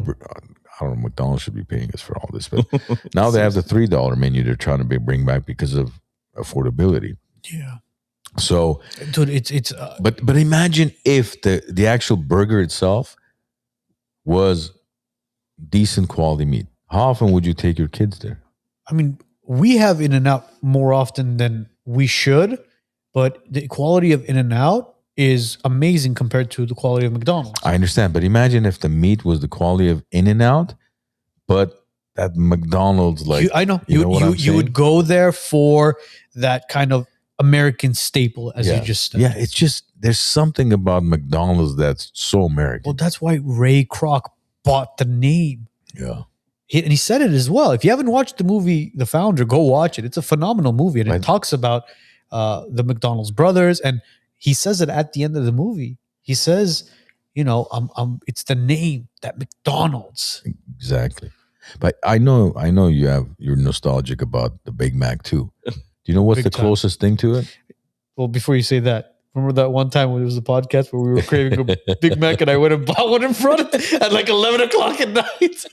I don't know. McDonald's should be paying us for all this, but now they have the $3 menu. They're trying to bring back because of affordability. Yeah, So, dude, it's but imagine if the actual burger itself was decent quality meat. How often would you take your kids there? I mean, we have In-N-Out more often than we should, but the quality of In-N-Out is amazing compared to the quality of McDonald's. I understand, but imagine if the meat was the quality of In-N-Out, but that McDonald's, like, I know you know what I'm you would saying? go there for that kind of American staple, as yeah, you just said. yeah, it's just there's something about McDonald's that's so American. Well, that's why Ray Kroc bought the name. Yeah, And he said it as well. If you haven't watched the movie The Founder, go watch it. It's a phenomenal movie, and it Right. talks about the McDonald's brothers. And he says it at the end of the movie. He says, it's the name, that McDonald's. exactly. But I know you're nostalgic about the Big Mac too. Do you know what's Big the time. closest thing to it? Well, before you say that, remember that one time when it was a podcast where we were craving a Big Mac, and I went and bought one in front of at like 11 o'clock at night.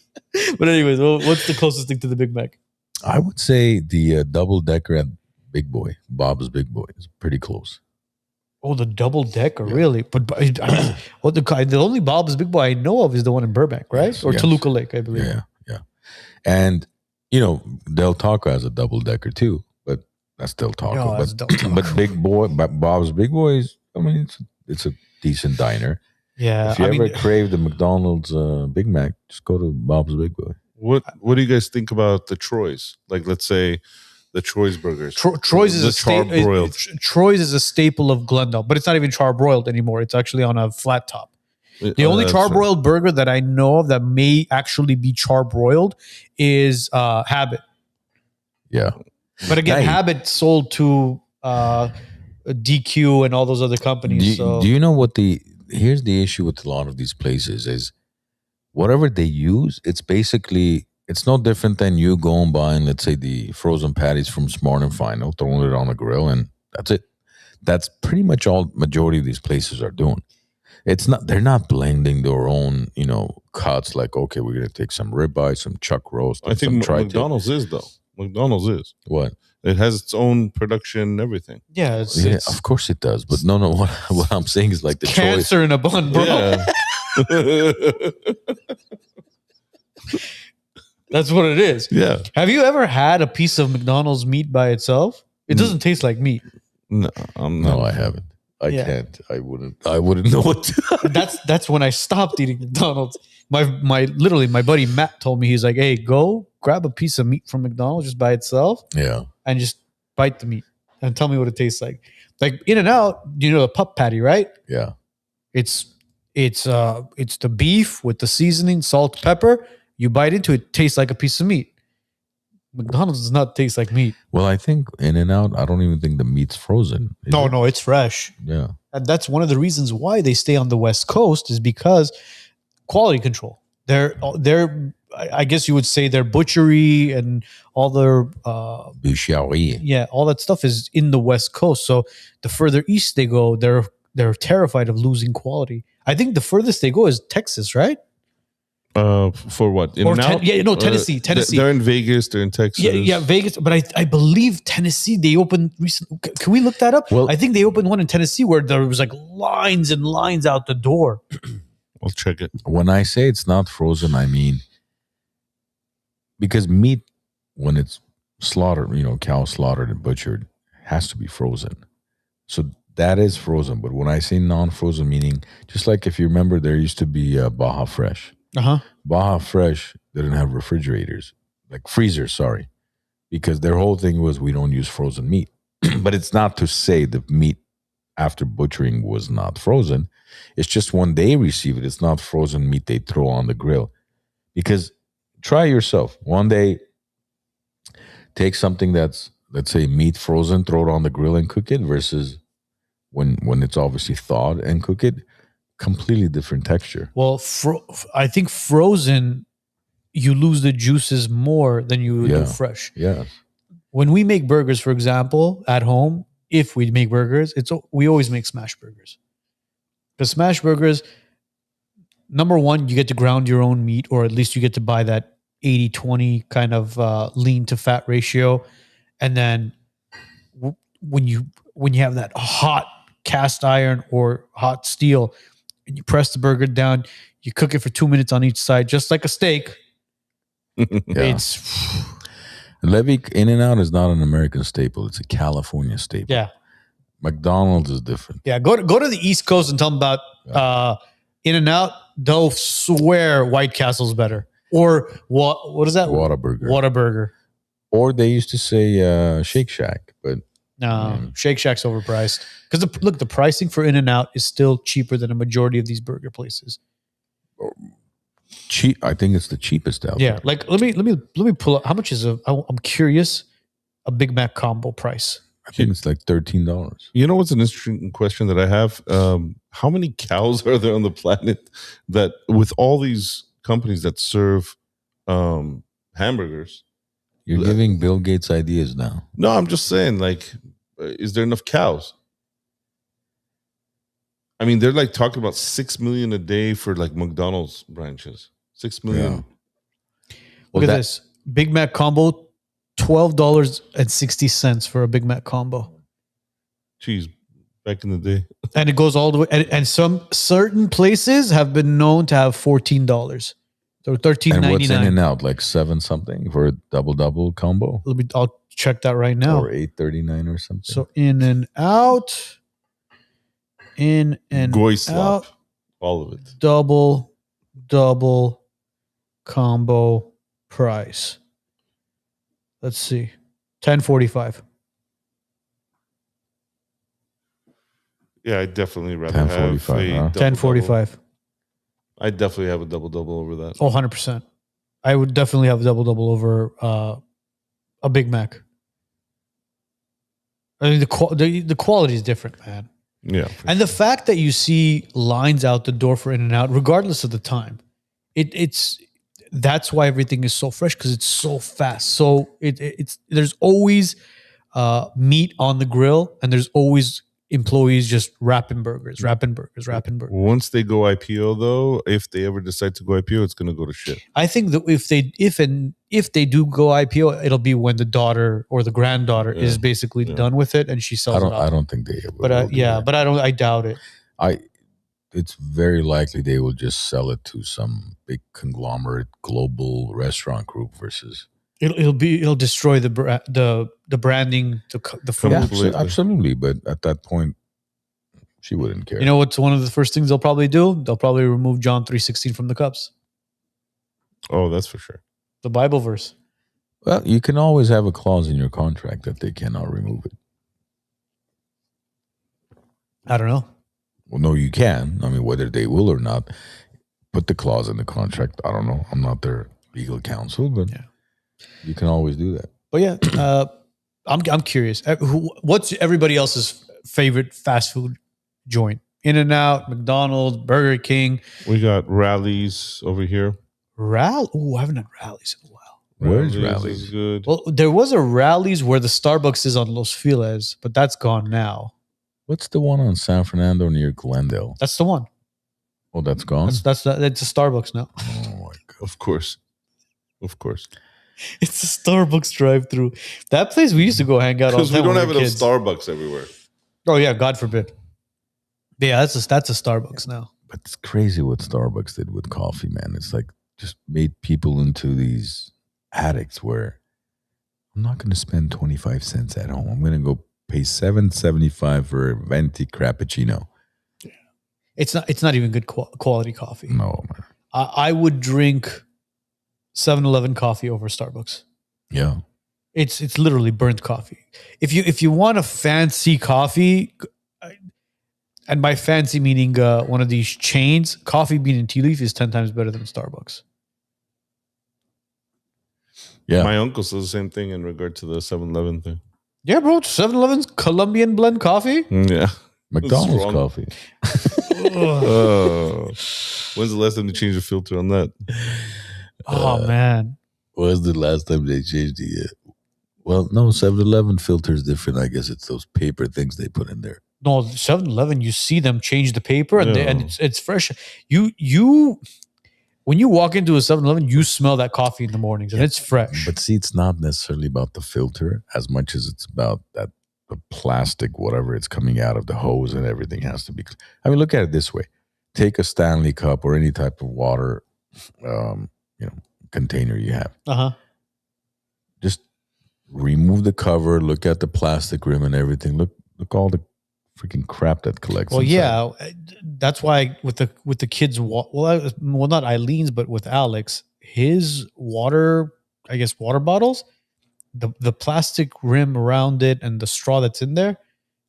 But anyways, what's the closest thing to the Big Mac? I would say the double decker at Big Boy, Bob's Big Boy, is pretty close. Oh, the double decker, really? But the only Bob's Big Boy I know of is the one in Burbank, right? Yes, Or yes. Toluca Lake, I believe. Yeah. And Del Taco has a double decker too, but that's Del Taco. No, but that's Del Taco. but Big Boy, Bob's Big Boy is. I mean, it's a decent diner. Yeah, If you ever crave the McDonald's Big Mac, just go to Bob's Big Boy. What do you guys think about the Troy's? Like, let's say the Troy's burgers. Troy's is The a staple. charbroiled. Troy's is a staple of Glendale, but it's not even charbroiled anymore. It's actually on a flat top. The only that's right. charbroiled burger that I know of that may actually be charbroiled is Habit. Yeah, But again, Hey. Habit sold to DQ and all those other companies. do you know what here's the issue with a lot of these places is whatever they use, it's basically it's no different than you going buying, let's say, the frozen patties from Smart and Final, throwing it on the grill, and that's it. That's pretty much all majority of these places are doing. It's not, they're not blending their own, cuts like, okay, we're going to take some ribeye, some chuck roast. I think McDonald's is, though. McDonald's is. What? It has its own production and everything. Yeah, it's of course it does. But no, what I'm saying is like the cancer choice. in a bun, bro. Yeah. That's what it is. Yeah. Have you ever had a piece of McDonald's meat by itself? It doesn't taste like meat. No, No, I haven't. I Yeah. can't. I wouldn't know what to. That's when I stopped eating McDonald's. My buddy Matt told me, he's like, hey, go grab a piece of meat from McDonald's just by itself Yeah. and just bite the meat and tell me what it tastes like. Like In-N-Out, the pup patty, right? Yeah. It's the beef with the seasoning, salt, pepper. You bite into it, tastes like a piece of meat. McDonald's does not taste like meat. Well, I think In-N-Out, I don't even think the meat's frozen. Is it? No, it's fresh. Yeah. And that's one of the reasons why they stay on the West Coast is because quality control. They're I guess you would say their butchery and all their Boucherie. all that stuff is in the West Coast. So the further east they go, they're terrified of losing quality. I think the furthest they go is Texas, right? For what? Tennessee. Tennessee. They're in Vegas. They're in Texas. Yeah, Vegas. But I believe Tennessee, they opened recently. Can we look that up? Well, I think they opened one in Tennessee where there was like lines and lines out the door. I'll check it. When I say it's not frozen, I mean because meat, when it's slaughtered, cow slaughtered and butchered, has to be frozen. So that is frozen. But when I say non-frozen, meaning just like if you remember, there used to be Baja Fresh. Baja Fresh didn't have refrigerators, like freezers, sorry, because their whole thing was we don't use frozen meat. But it's not to say the meat after butchering was not frozen. It's just when they receive it, it's not frozen meat they throw on the grill. Because try yourself. One day, take something that's, let's say, meat frozen, throw it on the grill and cook it versus when it's obviously thawed and cook it. Completely different texture. Well, I think frozen, you lose the juices more than you do fresh. Yeah. When we make burgers, for example, at home, if we make burgers, we always make smash burgers. Because smash burgers, number one, you get to ground your own meat, or at least you get to buy that 80-20 kind of lean to fat ratio. And then when you have that hot cast iron or hot steel, and you press the burger down, you cook it for 2 minutes on each side, just like a steak. It's Levy In-N-Out is not an American staple; it's a California staple. McDonald's is different. Go to the East Coast and tell them about In-N-Out. They'll swear White Castle's better. Or what is that? Whataburger. Whataburger. Or they used to say Shake Shack, but no, Shake Shack's overpriced. Because the pricing for In-N-Out is still cheaper than a majority of these burger places. Cheap. I think it's the cheapest out there. Like let me pull up. How much is I'm curious, a Big Mac combo price? I think it's like $13. You know what's an interesting question that I have? How many cows are there on the planet that, with all these companies that serve hamburgers? You're giving Bill Gates ideas now. No, I'm just saying, like, is there enough cows? I mean, they're like talking about 6 million a day for like McDonald's branches. 6 million. Yeah. Look at this Big Mac combo. $12.60 for a Big Mac combo. Jeez, back in the day. And it goes all the way. And some certain places have been known to have $14. So $13.99. And what's In-N-Out? Like 7 something for a double combo? I'll check that right now. Or $8.39 or something. So In-N-Out. Goy slop. All of it. Double combo price. Let's see. $10.45. Yeah, I'd definitely rather have a $10.45. I'd definitely have a double over that. Oh, 100%. I would definitely have a double over a Big Mac. I mean, the quality is different, man. Yeah. And the fact that you see lines out the door for In-N-Out, regardless of the time, it's that's why everything is so fresh because it's so fast. So it's there's always meat on the grill, and there's always employees just wrapping burgers. Once they go IPO, though, if they ever decide to go IPO, it's going to go to shit. I think that if they do go IPO, it'll be when the daughter or the granddaughter is basically done with it and she sells it off. I don't think they ever. But I doubt it. It's very likely they will just sell it to some big conglomerate global restaurant group versus. It'll destroy the branding, the food. Yeah, absolutely. But at that point, she wouldn't care. You know what's one of the first things they'll probably do? They'll probably remove John 3:16 from the cups. Oh, that's for sure. The Bible verse. Well, you can always have a clause in your contract that they cannot remove it. I don't know. Well, no, you can. I mean, whether they will or not, put the clause in the contract. I don't know. I'm not their legal counsel, but you can always do that. But yeah, I'm curious. What's everybody else's favorite fast food joint? In-N-Out, McDonald's, Burger King. We got Rallies over here. Oh, I haven't had Rallies in a while. Where's Rallies? Is good. Well, there was a Rallies where the Starbucks is on Los Feliz, but that's gone now. What's the one on San Fernando near Glendale? That's the one. Oh, that's gone? That's a Starbucks now. Oh, my God. Of course. It's a Starbucks drive-through. That place we used to go hang out all the Because time we don't when have we were enough kids. Starbucks everywhere. Oh yeah, God forbid. Yeah, that's a Starbucks now. But it's crazy what Starbucks did with coffee, man. It's like just made people into these addicts where I'm not going to spend 25 cents at home. I'm going to go pay $7.75 for a venti cappuccino. Yeah. It's not even good quality coffee. No, man. I would drink 7-Eleven coffee over Starbucks. Yeah. It's literally burnt coffee. If you want a fancy coffee, and by fancy meaning one of these chains, Coffee Bean and Tea Leaf is 10 times better than Starbucks. Yeah. My uncle says the same thing in regard to the 7-Eleven thing. Yeah, bro. 7-Eleven's Colombian blend coffee. Yeah. McDonald's coffee. When's the last time they changed the filter on that? Oh, man. When's the last time they changed the... well, no, 7-Eleven filter is different. I guess it's those paper things they put in there. No, 7-Eleven, you see them change the paper and it's fresh. You when you walk into a 7-Eleven, you smell that coffee in the mornings and it's fresh. But see, it's not necessarily about the filter as much as it's about that the plastic, whatever it's coming out of the hose and everything has to be. I mean, look at it this way. Take a Stanley cup or any type of water container you have. Uh-huh. Just remove the cover, look at the plastic rim and everything. Look all the freaking crap that collects. Well, inside. yeah, that's why with the kids, well, not Eileen's, but with Alex, his water bottles, the plastic rim around it and the straw that's in there,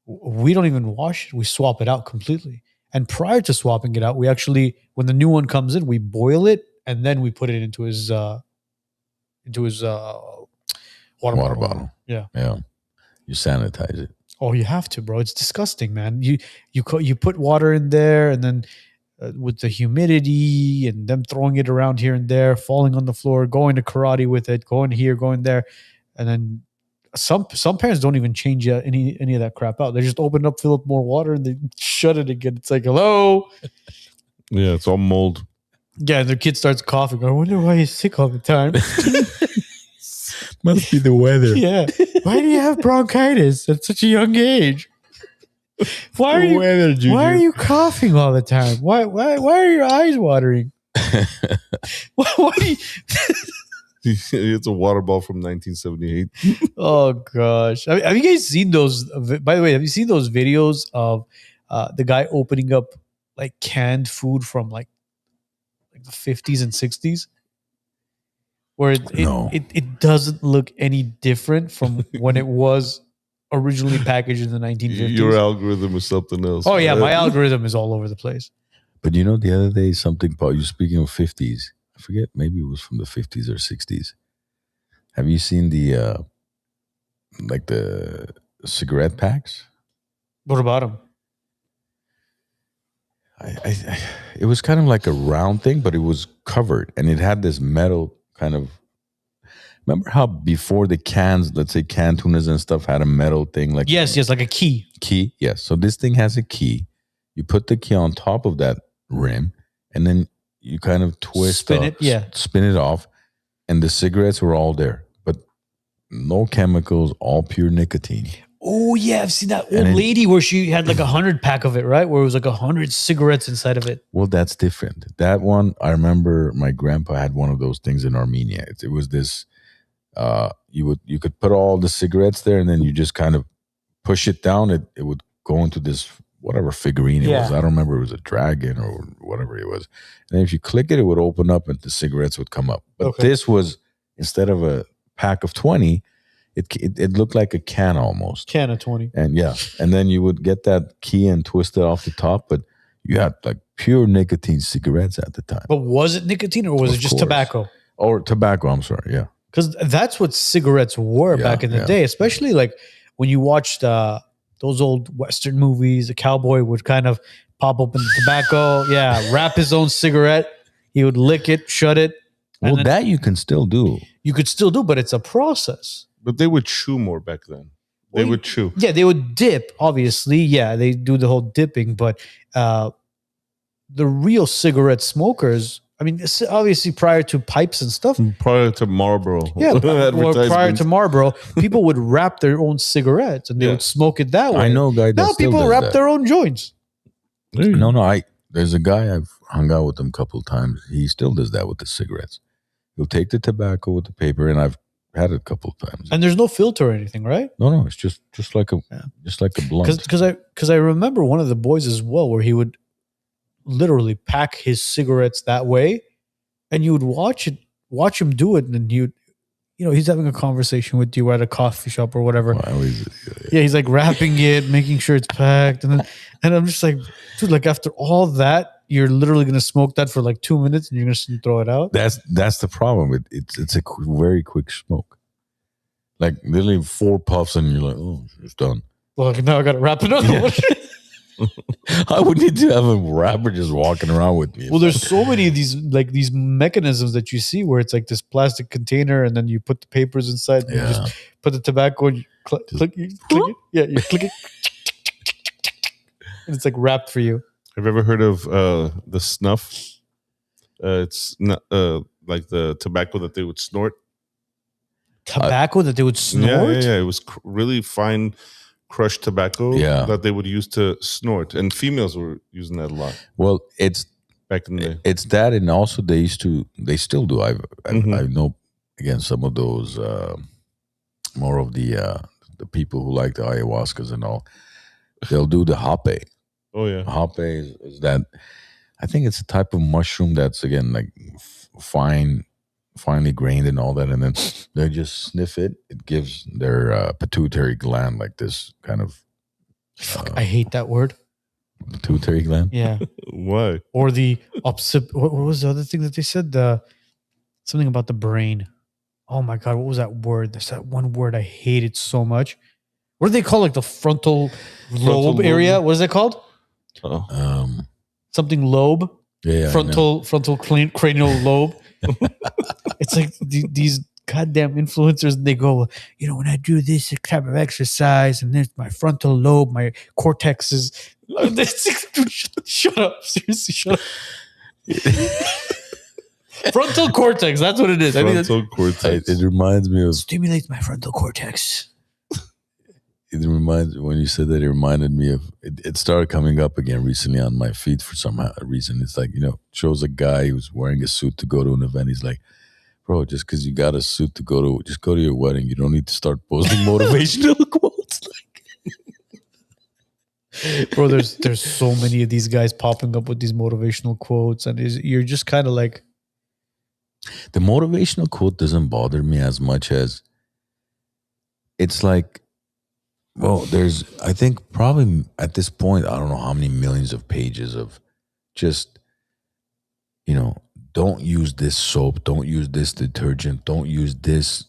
we don't even wash it. We swap it out completely. And prior to swapping it out, we actually, when the new one comes in, we boil it and then we put it into his water bottle. Yeah. You sanitize it. Oh, you have to, bro. It's disgusting, man. You put water in there, and then with the humidity and them throwing it around here and there, falling on the floor, going to karate with it, going here, going there, and then some parents don't even change any of that crap out. They just open up, fill up more water, and they shut it again. It's like, hello. Yeah, it's all mold. Yeah, and their kid starts coughing. I wonder why he's sick all the time. Must be the weather. Yeah. Why do you have bronchitis at such a young age? Why are you coughing all the time? Why are your eyes watering? Why do you... It's a water ball from 1978. Oh gosh. Have you guys seen those? By the way, have you seen those videos of the guy opening up like canned food from like the 50s and 60s? Where it doesn't look any different from when it was originally packaged in the 1950s. Your algorithm is something else. Oh yeah, my algorithm is all over the place. But the other day, something about you speaking of 50s. I forget, maybe it was from the 50s or 60s. Have you seen the cigarette packs? What about them? it was kind of like a round thing, but it was covered, and it had this metal kind of. Remember how before the cans, let's say canned tunas and stuff, had a metal thing like Yes, like a key. Key, yes. So this thing has a key. You put the key on top of that rim, and then you kind of twist, Spin it, yeah. spin it off, and the cigarettes were all there, but no chemicals, all pure nicotine. Oh yeah, I've seen that old lady where she had like 100-pack of it, right? Where it was like 100 cigarettes inside of it. Well, that's different. That one, I remember my grandpa had one of those things in Armenia. It was this. You could put all the cigarettes there, and then you just kind of push it down. It would go into this whatever figurine it was. I don't remember. It was a dragon or whatever it was. And then if you click it, it would open up, and the cigarettes would come up. But this was, instead of a pack of 20. It looked like a can almost. Can of 20. And and then you would get that key and twist it off the top, but you had like pure nicotine cigarettes at the time. But was it nicotine or was it just tobacco? Or tobacco, I'm sorry, yeah. Because that's what cigarettes were back in the day, especially like when you watched those old Western movies, a cowboy would kind of pop open the tobacco, wrap his own cigarette, he would lick it, shut it. Well, that you can still do. You could still do, but it's a process. But they would chew more back then. They would chew. Yeah, they would dip, obviously. Yeah, they do the whole dipping. But the real cigarette smokers, I mean, obviously prior to pipes and stuff. Prior to Marlboro. Yeah, prior to Marlboro, people would wrap their own cigarettes and they would smoke it that way. I know a guy that now still people does wrap that. their own joints. No, there's a guy I've hung out with him a couple of times. He still does that with the cigarettes. He'll take the tobacco with the paper, and I've had it a couple of times. And there's no filter or anything, right? No, it's just like a blunt. Because I remember one of the boys as well, where he would literally pack his cigarettes that way, and you would watch him do it, and then he's having a conversation with you at a coffee shop or whatever. He's like wrapping it, making sure it's packed, and I'm just like, dude, like after all that, you're literally gonna smoke that for like 2 minutes and you're gonna throw it out. That's the problem. It's a very quick smoke. Like literally 4 puffs and you're like, oh, it's done. Well, now I gotta wrap it up. Yeah. I would need to have a rapper just walking around with me. Well, there's so many of these mechanisms that you see where it's like this plastic container and then you put the papers inside and you just put the tobacco and you click it. Yeah, you click it. And it's like wrapped for you. Have you ever heard of the snuff? It's not like the tobacco that they would snort. Tobacco that they would snort? Yeah. It was really fine crushed tobacco that they would use to snort. And females were using that a lot. Well, it's back in the day. It's that, and also they still do. I know, again, some of those more of the people who like the ayahuascas and all, they'll do the hape. Oh yeah, hape is that. I think it's a type of mushroom that's again like finely grained and all that, and then they just sniff it. It gives their pituitary gland like this kind of. I hate that word. Pituitary gland. Yeah. Why? Or the opposite. What was the other thing that they said? Something about the brain. Oh my god, what was that word? There's that one word I hated so much. What do they call like the frontal lobe area? What is it called? Something lobe. Yeah. Frontal cranial lobe. It's like these goddamn influencers. They go, when I do this type of exercise, and there's my frontal lobe, my cortex is. Shut up! Seriously, shut up. Frontal cortex. That's what it is. Frontal cortex. It reminds me of stimulates my frontal cortex. It reminds when you said that. It reminded me of it started coming up again recently on my feed for some reason. It's like shows a guy who's wearing a suit to go to an event. He's like, bro, just because you got a suit to go to your wedding, you don't need to start posting motivational quotes. Bro, there's so many of these guys popping up with these motivational quotes, and you're just kind of like, the motivational quote doesn't bother me as much as it's like. Well, I think probably at this point, I don't know how many millions of pages of just, don't use this soap, don't use this detergent, don't use this,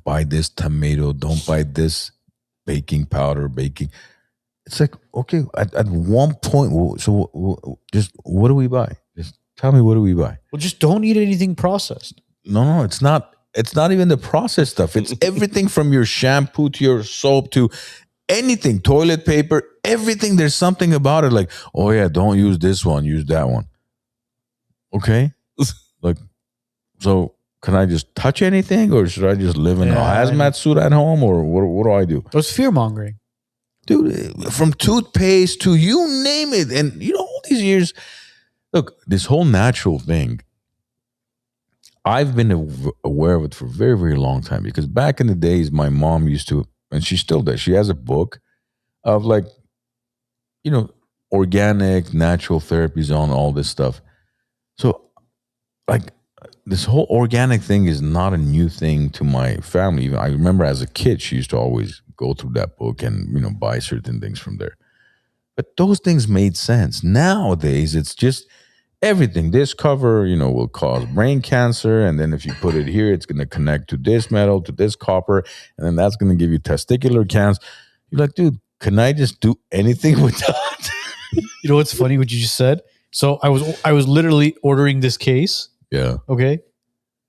buy this tomato, don't buy this baking powder, it's like, okay, at one point, so just what do we buy? Just tell me, what do we buy? Well, just don't eat anything processed. No, it's not. It's not even the processed stuff. It's everything from your shampoo to your soap to anything, toilet paper, everything. There's something about it like, oh yeah, don't use this one, use that one. Okay, like, so can I just touch anything, or should I just live in a hazmat suit at home, or what do I do? It was fear mongering. Dude, from toothpaste to you name it. And all these years, look, this whole natural thing, I've been aware of it for a very, very long time, because back in the days, my mom used to, and she still does, she has a book of like, organic, natural therapies on all this stuff. So like this whole organic thing is not a new thing to my family. Even I remember as a kid, she used to always go through that book and, buy certain things from there. But those things made sense. Nowadays, it's just everything. This cover, will cause brain cancer. And then if you put it here, it's going to connect to this metal, to this copper. And then that's going to give you testicular cancer. You're like, dude, can I just do anything with that? You know what's funny what you just said? So I was literally ordering this case. Yeah. Okay.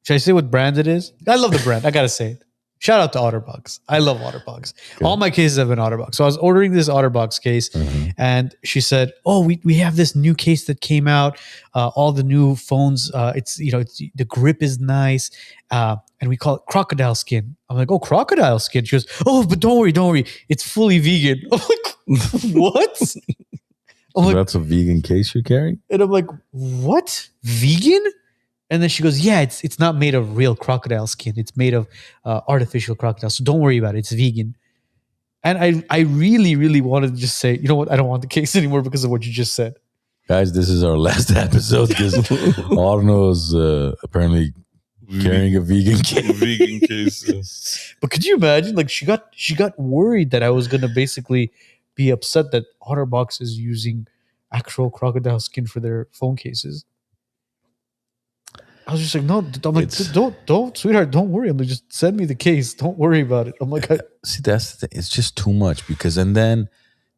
Should I say what brand it is? I love the brand. I got to say it. Shout out to OtterBox. I love OtterBox. Good. All my cases have been OtterBox. So I was ordering this OtterBox case, and she said, "Oh, we have this new case that came out. All the new phones. It's the grip is nice, and we call it crocodile skin." I'm like, "Oh, crocodile skin." She goes, "Oh, but don't worry. It's fully vegan." I'm like, "What?" So that's a vegan case you're carrying? And I'm like, "What? Vegan?" And then she goes, "Yeah, it's not made of real crocodile skin. It's made of artificial crocodile. So don't worry about it. It's vegan." And I really, really wanted to just say, you know what? I don't want the case anymore because of what you just said. Guys, this is our last episode because Arno is apparently carrying a vegan case. Vegan case. But could you imagine? Like she got worried that I was gonna basically be upset that OtterBox is using actual crocodile skin for their phone cases. I was just like, no, I'm like, don't, sweetheart, don't worry. I'm like, just send me the case. Don't worry about it. I'm like, see, that's the thing. It's just too much because, and then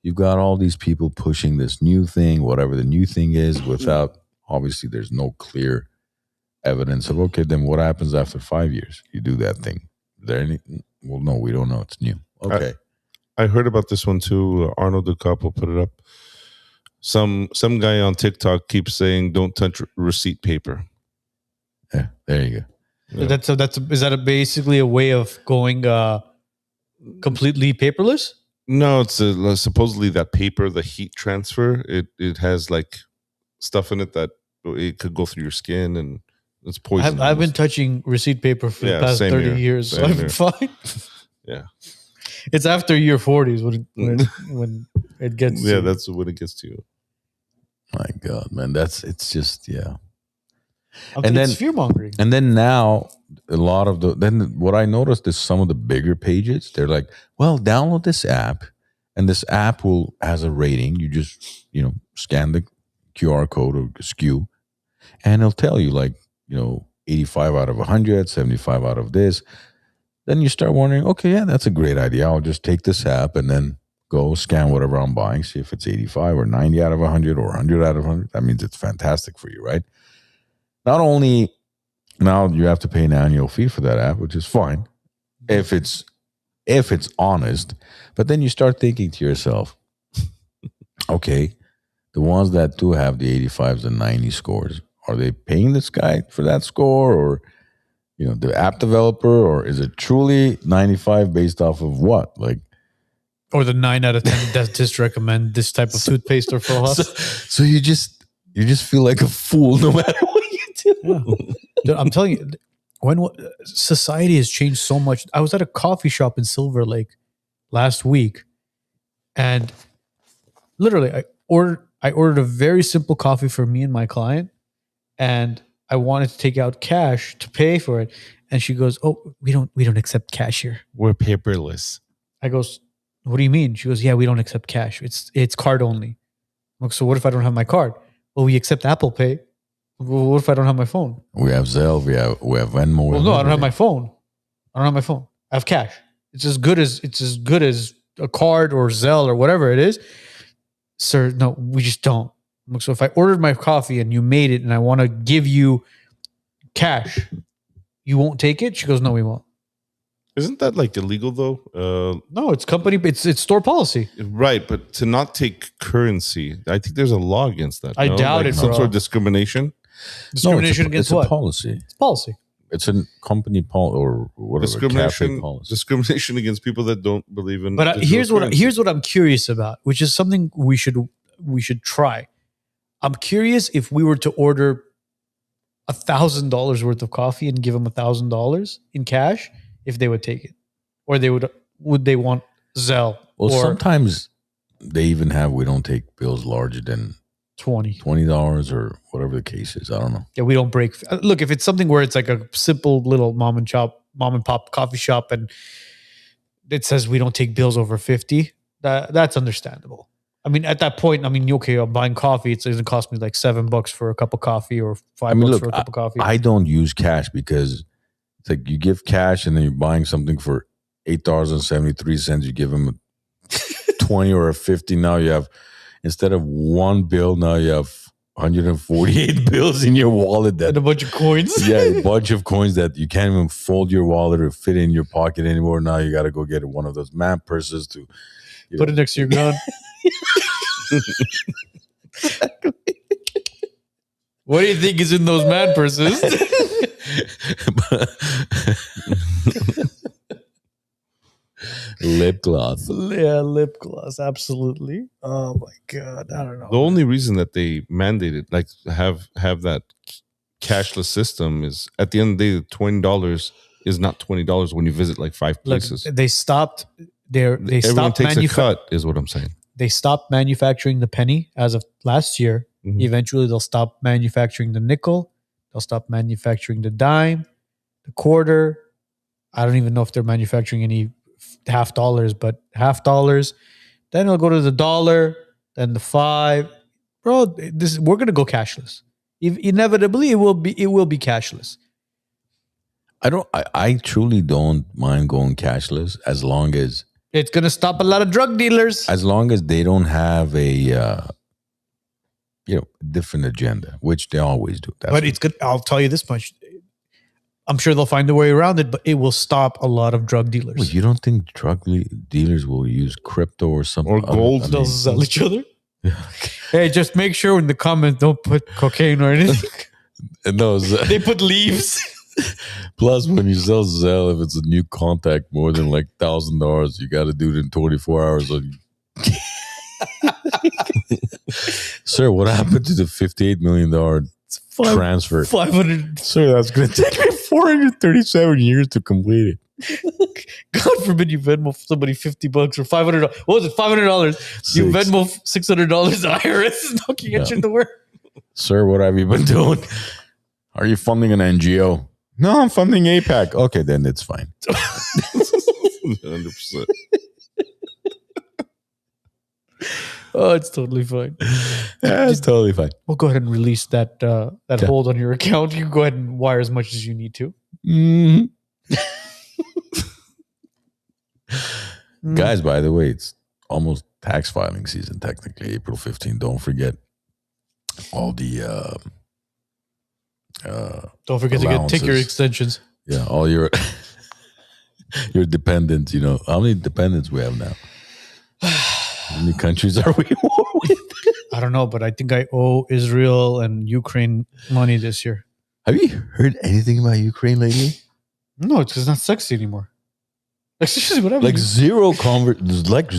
you've got all these people pushing this new thing, whatever the new thing is, without, obviously, there's no clear evidence of, okay, then what happens after 5 years? You do that thing. Is there any? Well, no, we don't know. It's new. Okay. I heard about this one too. Arnold DeCapo put it up. Some guy on TikTok keeps saying, "Don't touch receipt paper." Yeah, there you go. Yeah. Is that basically a way of going completely paperless? No, it's supposedly that paper, the heat transfer. It has like stuff in it that it could go through your skin and it's poison. I've been touching receipt paper for the past 30 years, so I've been fine. Yeah, it's after year 40s when it gets. Yeah, that's when it gets to you. My God, man, it's just And then fear mongering. And then now a lot of what I noticed is some of the bigger pages, they're like, well, download this app and this app has a rating. You just, scan the QR code or SKU and it'll tell you 85 out of 100, 75 out of this. Then you start wondering, okay, yeah, that's a great idea. I'll just take this app and then go scan whatever I'm buying, see if it's 85 or 90 out of 100 or 100 out of 100. That means it's fantastic for you, right? Not only now you have to pay an annual fee for that app, which is fine if it's honest, but then you start thinking to yourself, okay, the ones that do have the 85s and 90 scores, are they paying this guy for that score, or the app developer, or is it truly 95 based off of what? Or the 9 out of 10 dentists recommend this type of toothpaste or floss. So you just feel like a fool no matter what. Yeah. Dude, I'm telling you, when society has changed so much. I was at a coffee shop in Silver Lake last week, and literally, I ordered a very simple coffee for me and my client, and I wanted to take out cash to pay for it, and she goes, "Oh, we don't accept cash here. We're paperless." I goes, "What do you mean?" She goes, "Yeah, we don't accept cash. It's card only." I'm like, "So what if I don't have my card?" "Well, we accept Apple Pay." "Well, what if I don't have my phone?" We have Zelle, we have Venmo. Well, no, I don't have my phone. I have cash. It's as good as a card or Zelle or whatever it is. Sir, no, we just don't. I'm like, so if I ordered my coffee and you made it and I want to give you cash, you won't take it? She goes, no, we won't. Isn't that like illegal though? No, it's company, it's store policy. Right, but to not take currency, I think there's a law against that. I doubt like it, some bro. sort of discrimination. Discrimination against what? It's a policy. It's policy. It's a company policy or whatever. Discrimination. Cafe policy. Discrimination against people that don't believe in. But digital currency. here's what I'm curious about, which is something we should try. I'm curious if we were to order $1,000 worth of coffee and give them $1,000 in cash, if they would take it, or would they want Zelle? Well, or sometimes they even have we don't take bills larger than $20 or whatever the case is. I don't know. Yeah, we don't break. Look, if it's something where it's like a simple little mom and pop coffee shop, and it says we don't take bills over 50, that's understandable. I mean, at that point, okay, I'm buying coffee. It's going to cost me like $7 for a cup of coffee or $5 for a cup of coffee. I don't use cash because it's like you give cash and then you're buying something for $8.73. You give them a 20 or a 50. Now you have, instead of one bill, now you have 148 bills in your wallet. And a bunch of coins. Yeah, a bunch of coins that you can't even fold your wallet or fit in your pocket anymore. Now you got to go get one of those man purses to put it next to your gun. What do you think is in those man purses? Lip gloss. Yeah, lip gloss. Absolutely. Oh my God. I don't know. The only reason that they mandated, like have that cashless system, is at the end of the day, $20 is not $20 when you visit like 5 places. Look, they stopped. They Everyone stopped takes a cut, is what I'm saying. They stopped manufacturing the penny as of last year. Mhm. Eventually, they'll stop manufacturing the nickel. They'll stop manufacturing the dime, the quarter. I don't even know if they're manufacturing any $50, but $50. Then it'll go to the dollar, then the 5. Bro, we're gonna go cashless. Inevitably, it will be cashless. I truly don't mind going cashless as long as It's gonna stop a lot of drug dealers. they don't have a different agenda, which they always do. But it's good. I'll tell you this much. I'm sure they'll find a way around it, but it will stop a lot of drug dealers. Well, you don't think dealers will use crypto or something? Or gold? They'll sell each other. Hey, just make sure in the comments don't put cocaine or anything. No, They put leaves. plus when you sell Zelle, if it's a new contact more than like $1,000, you got to do it in 24 hours. Sir, what happened to the $58 million transfer? 500. Sir, that's going to take me 437 years to complete it. God forbid you Venmo somebody $50 or $500. What was it? $500. You Venmo $600. The IRS is knocking at your door. Sir, what have you been doing? Are you funding an NGO? No, I'm funding APAC. Okay, then it's fine. 100%. Oh, it's totally fine. Yeah, it's totally fine. We'll go ahead and release that Yeah. hold on your account. You can go ahead and wire as much as you need to. Mm-hmm. Guys, by the way, it's almost tax filing season, technically, April 15th. Don't forget all the Don't forget to take your allowances. extensions. Yeah, all your dependents. You know, how many dependents we have now? How many countries are we with? I don't know, but I think I owe Israel and Ukraine money this year. Have you heard anything about Ukraine lately? No, it's 'cause it's not sexy anymore. Like, seriously, whatever. Like zero coverage. Like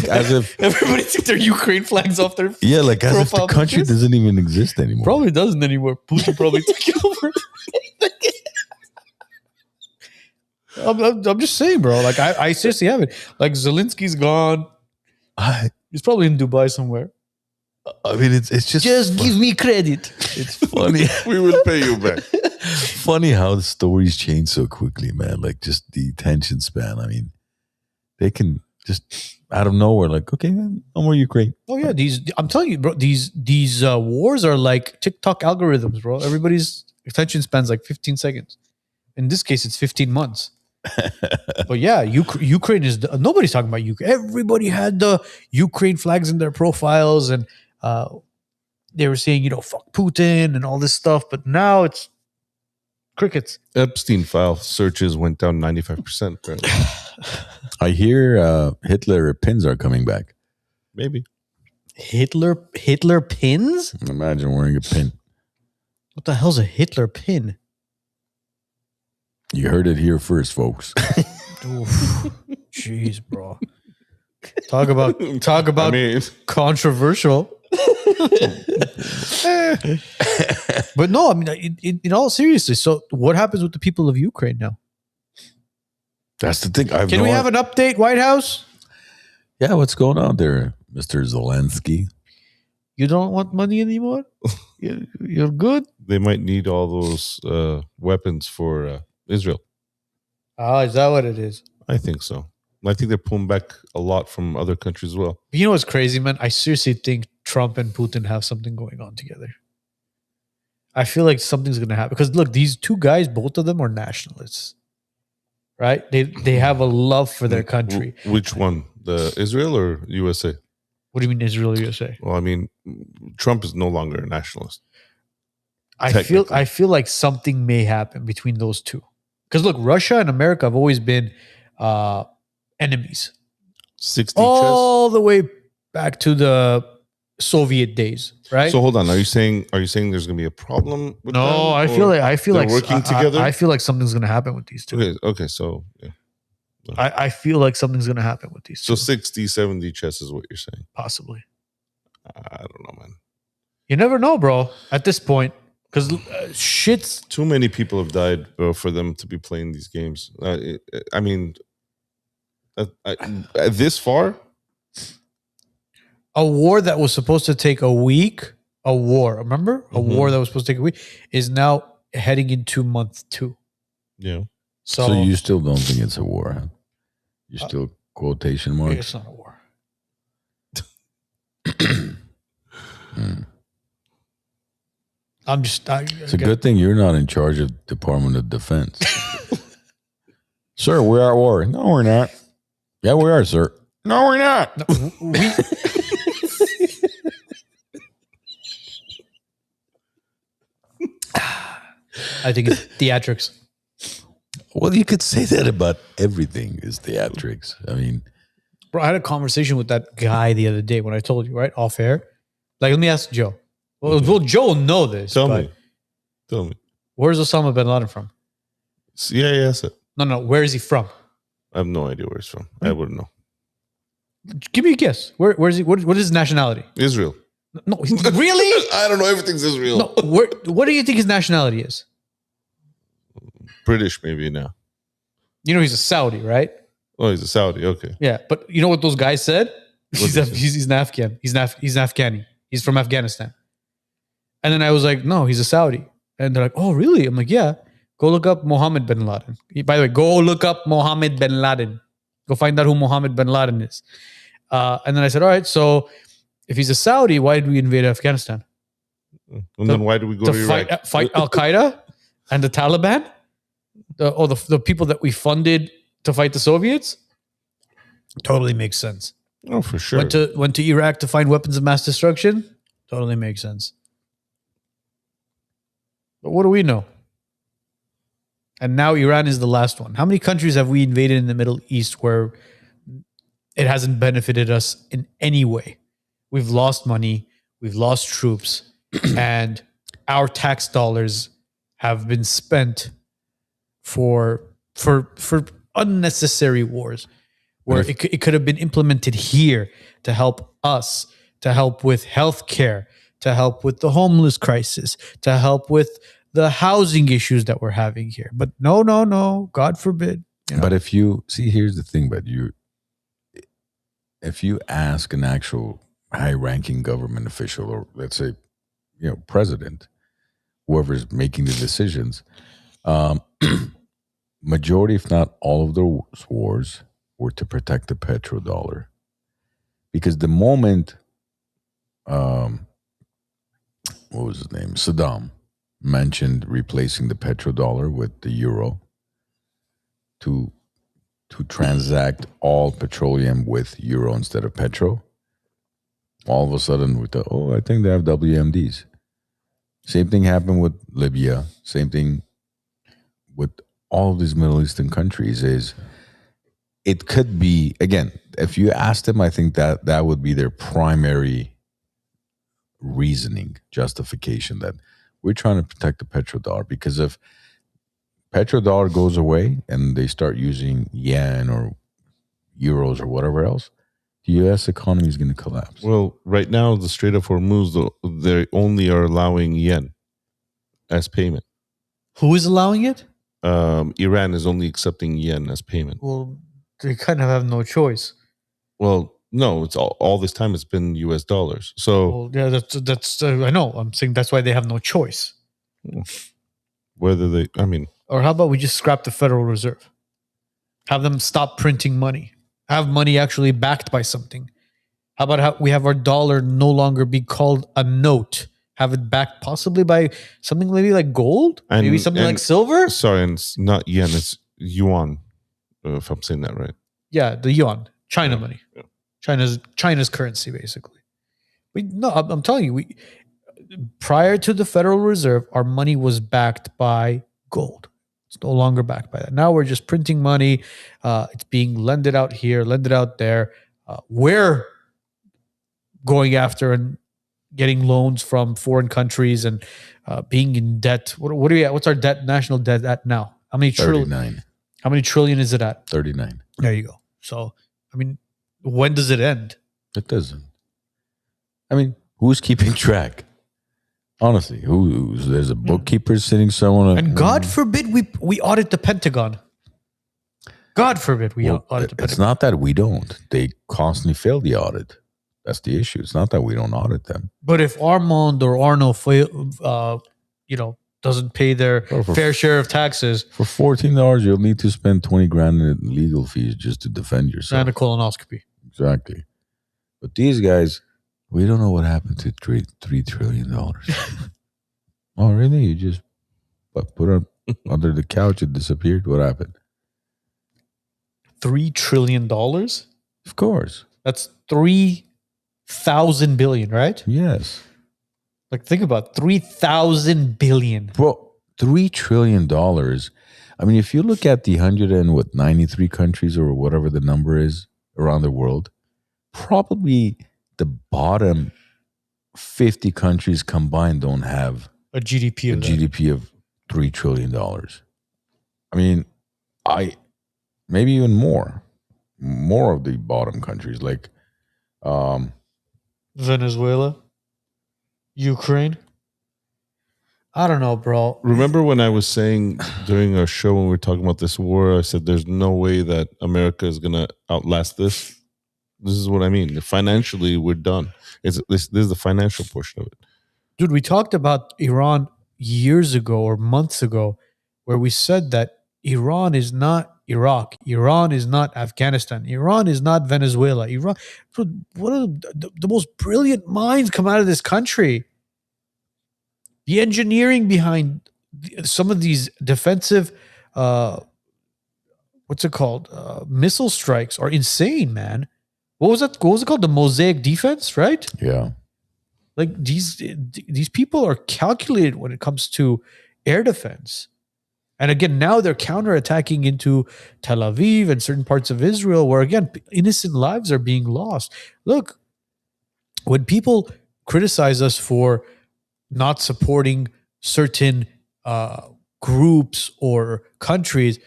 as if everybody took their Ukraine flags off their. yeah, like as if the Profile country pictures? doesn't even exist anymore. Probably doesn't anymore. Putin probably took it over. I'm just saying, bro. Like I seriously haven't. Like Zelensky's gone. I He's probably in Dubai somewhere. mean, it's just give me credit. It's funny. We will pay you back. Funny how the stories change so quickly, man. Like just the attention span. I mean, they can just out of nowhere, like, okay, man, no more Ukraine. Oh yeah, I'm telling you, bro. These wars are like TikTok algorithms, bro. Everybody's attention span's like 15 seconds. In this case, it's 15 months. But yeah, Ukraine is nobody's talking about Ukraine. Everybody had the Ukraine flags in their profiles, and they were saying, fuck Putin and all this stuff. But now it's crickets. Epstein file searches went down 95%. Apparently. I hear Hitler pins are coming back. Maybe. Hitler pins? Imagine wearing a pin. What the hell's a Hitler pin? You heard it here first, folks. Oof. Jeez, bro. Talk about controversial. But no, I mean, in all seriousness. So, what happens with the people of Ukraine now? That's the thing. Can we have an update, White House? Yeah, what's going on there, Mr. Zelensky? You don't want money anymore? You're good? They might need all those weapons for Israel. Is that what it is? I think so. I think they're pulling back a lot from other countries as well. You know what's crazy, man? I seriously think Trump and Putin have something going on together. I feel like something's going to happen. Because look, these two guys, both of them are nationalists. Right? They have a love for their country. Which one? The Israel or USA? What do you mean Israel or USA? Well, I mean, Trump is no longer a nationalist. I feel like something may happen between those two. Because look, Russia and America have always been enemies. 60 all the way back to the Soviet days, right? So hold on. Are you saying there's going to be a problem with them? No, I feel like working together. I feel like something's going to happen with these two. Okay. So yeah. I feel like something's going to happen with these two. So 60, 70 chess is what you're saying. Possibly. I don't know, man. You never know, bro. At this point, because shit's too many people have died for them to be playing these games. I mean, this far, a war that was supposed to take a week, remember? A war that was supposed to take a week is now heading into month 2. Yeah. So you still don't think it's a war, huh? You still quotation marks? It's not a war. It's a good thing you're not in charge of Department of Defense. Sir, we're at war. No, we're not. Yeah, we are, sir. No, we're not. No, I think it's theatrics. Well, you could say that about everything is theatrics. I mean, bro, I had a conversation with that guy the other day when I told you, right? Off air. Like, let me ask Joe. Well, Joe will know this. Tell me. Where's Osama bin Laden from? CIA asset. No. Where is he from? I have no idea where he's from. I wouldn't know. Give me a guess. Where is he? What is his nationality? Israel. No, really? I don't know. Everything's Israel. No. What do you think his nationality is? British, maybe now. You know he's a Saudi, right? Oh, he's a Saudi. Okay. Yeah, but you know what those guys said? He's an Afghan. He's Afghani. He's from Afghanistan. And then I was like, no, he's a Saudi. And they're like, oh, really? I'm like, yeah. Go look up Mohammed bin Laden. By the way, go look up Mohammed bin Laden. Go find out who Mohammed bin Laden is. And then I said, all right, so if he's a Saudi, why did we invade Afghanistan? And then why do we go to Iraq? Fight Al-Qaeda and the Taliban? The people that we funded to fight the Soviets? Totally makes sense. Oh, for sure. Went to Iraq to find weapons of mass destruction? Totally makes sense. But what do we know? And now Iran is the last one. How many countries have we invaded in the Middle East where it hasn't benefited us in any way? We've lost money, we've lost troops, and our tax dollars have been spent for unnecessary wars where it could have been implemented here to help us, to help with healthcare, to help with the homeless crisis, to help with the housing issues that we're having here. But no, God forbid. You know? But if you see, here's the thing, but if you ask an actual high-ranking government official, or let's say, president, whoever's making the decisions, majority, if not all of those wars were to protect the petrodollar. Because the moment, what was his name? Saddam, mentioned replacing the petrodollar with the euro, to transact all petroleum with euro instead of petro, all of a sudden we thought, I think they have WMDs. Same thing happened with Libya. Same thing with all of these Middle Eastern countries. Is it could be, again, if you asked them, I think that would be their primary reasoning, justification, that we're trying to protect the petrodollar, because if petrodollar goes away and they start using yen or euros or whatever else, the U.S. economy is going to collapse. Well, right now, the Strait of Hormuz, they only are allowing yen as payment. Who is allowing it? Iran is only accepting yen as payment. Well, they kind of have no choice. Well, no, it's all this time it's been U.S. dollars. So, Well, yeah, that's I know. I'm saying that's why they have no choice. whether they, I mean, Or how about we just scrap the Federal Reserve? Have them stop printing money. Have money actually backed by something. How about we have our dollar no longer be called a note? Have it backed possibly by something maybe like gold? Maybe something like silver? Sorry, and it's not yen, it's yuan, if I'm saying that right. Yeah, the yuan. China money. Yeah. China's currency, basically. I'm telling you, prior to the Federal Reserve, our money was backed by gold. It's no longer backed by that. Now we're just printing money. It's being lended out here, lended out there. We're going after and getting loans from foreign countries and being in debt. What are we at? What's our debt? National debt at now? How many trillion? 39. How many trillion is it at? 39. There you go. So, I mean, when does it end? It doesn't. I mean, who's keeping track? Honestly, there's a bookkeeper sitting somewhere. And God forbid we audit the Pentagon. God forbid we audit the Pentagon. It's not that we don't. They constantly fail the audit. That's the issue. It's not that we don't audit them. But if Armand or Arno doesn't pay their fair share of taxes, for $14, you'll need to spend 20 grand in legal fees just to defend yourself. and a colonoscopy. Exactly. But these guys, we don't know what happened to $3 trillion. Oh, really? You just put it under the couch, it disappeared? What happened? $3 trillion? Of course. That's 3,000 billion, right? Yes. Like, think about it, 3,000 billion. Well, $3 trillion. I mean, if you look at the 93 countries or whatever the number is around the world, probably the bottom 50 countries combined don't have A GDP of that. GDP of $3 trillion. I mean, maybe even more of the bottom countries like Venezuela, Ukraine. I don't know, bro. Remember when I was saying during our show when we were talking about this war, I said there's no way that America is going to outlast this? This is what I mean. Financially, we're done. This is the financial portion of it. Dude, we talked about Iran years ago or months ago where we said that Iran is not Iraq. Iran is not Afghanistan. Iran is not Venezuela. Iran, one of the most brilliant minds come out of this country. The engineering behind some of these defensive, missile strikes are insane, man. What was that? What was it called? The Mosaic defense, right? yeah. Like these people are calculated when it comes to air defense. And again, now they're counterattacking into Tel Aviv and certain parts of Israel where, again, innocent lives are being lost. Look, when people criticize us for not supporting certain groups or countries,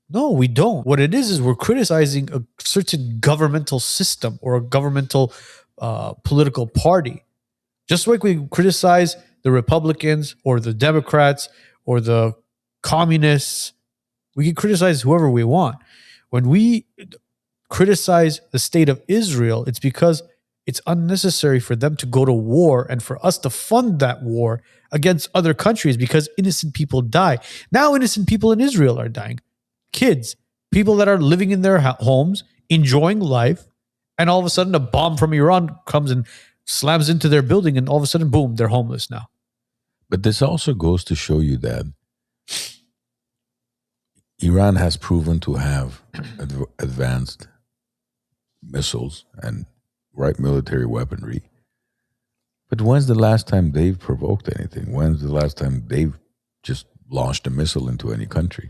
no, we don't. What it is we're criticizing a certain governmental system or a governmental political party. Just like we criticize the Republicans or the Democrats or the communists, we can criticize whoever we want. When we criticize the state of Israel, it's because it's unnecessary for them to go to war and for us to fund that war against other countries because innocent people die. Now innocent people in Israel are dying. Kids, people that are living in their homes, enjoying life, and all of a sudden a bomb from Iran comes and slams into their building and all of a sudden, boom, they're homeless now. But this also goes to show you that Iran has proven to have advanced missiles and military weaponry. But when's the last time they've provoked anything? When's the last time they've just launched a missile into any country?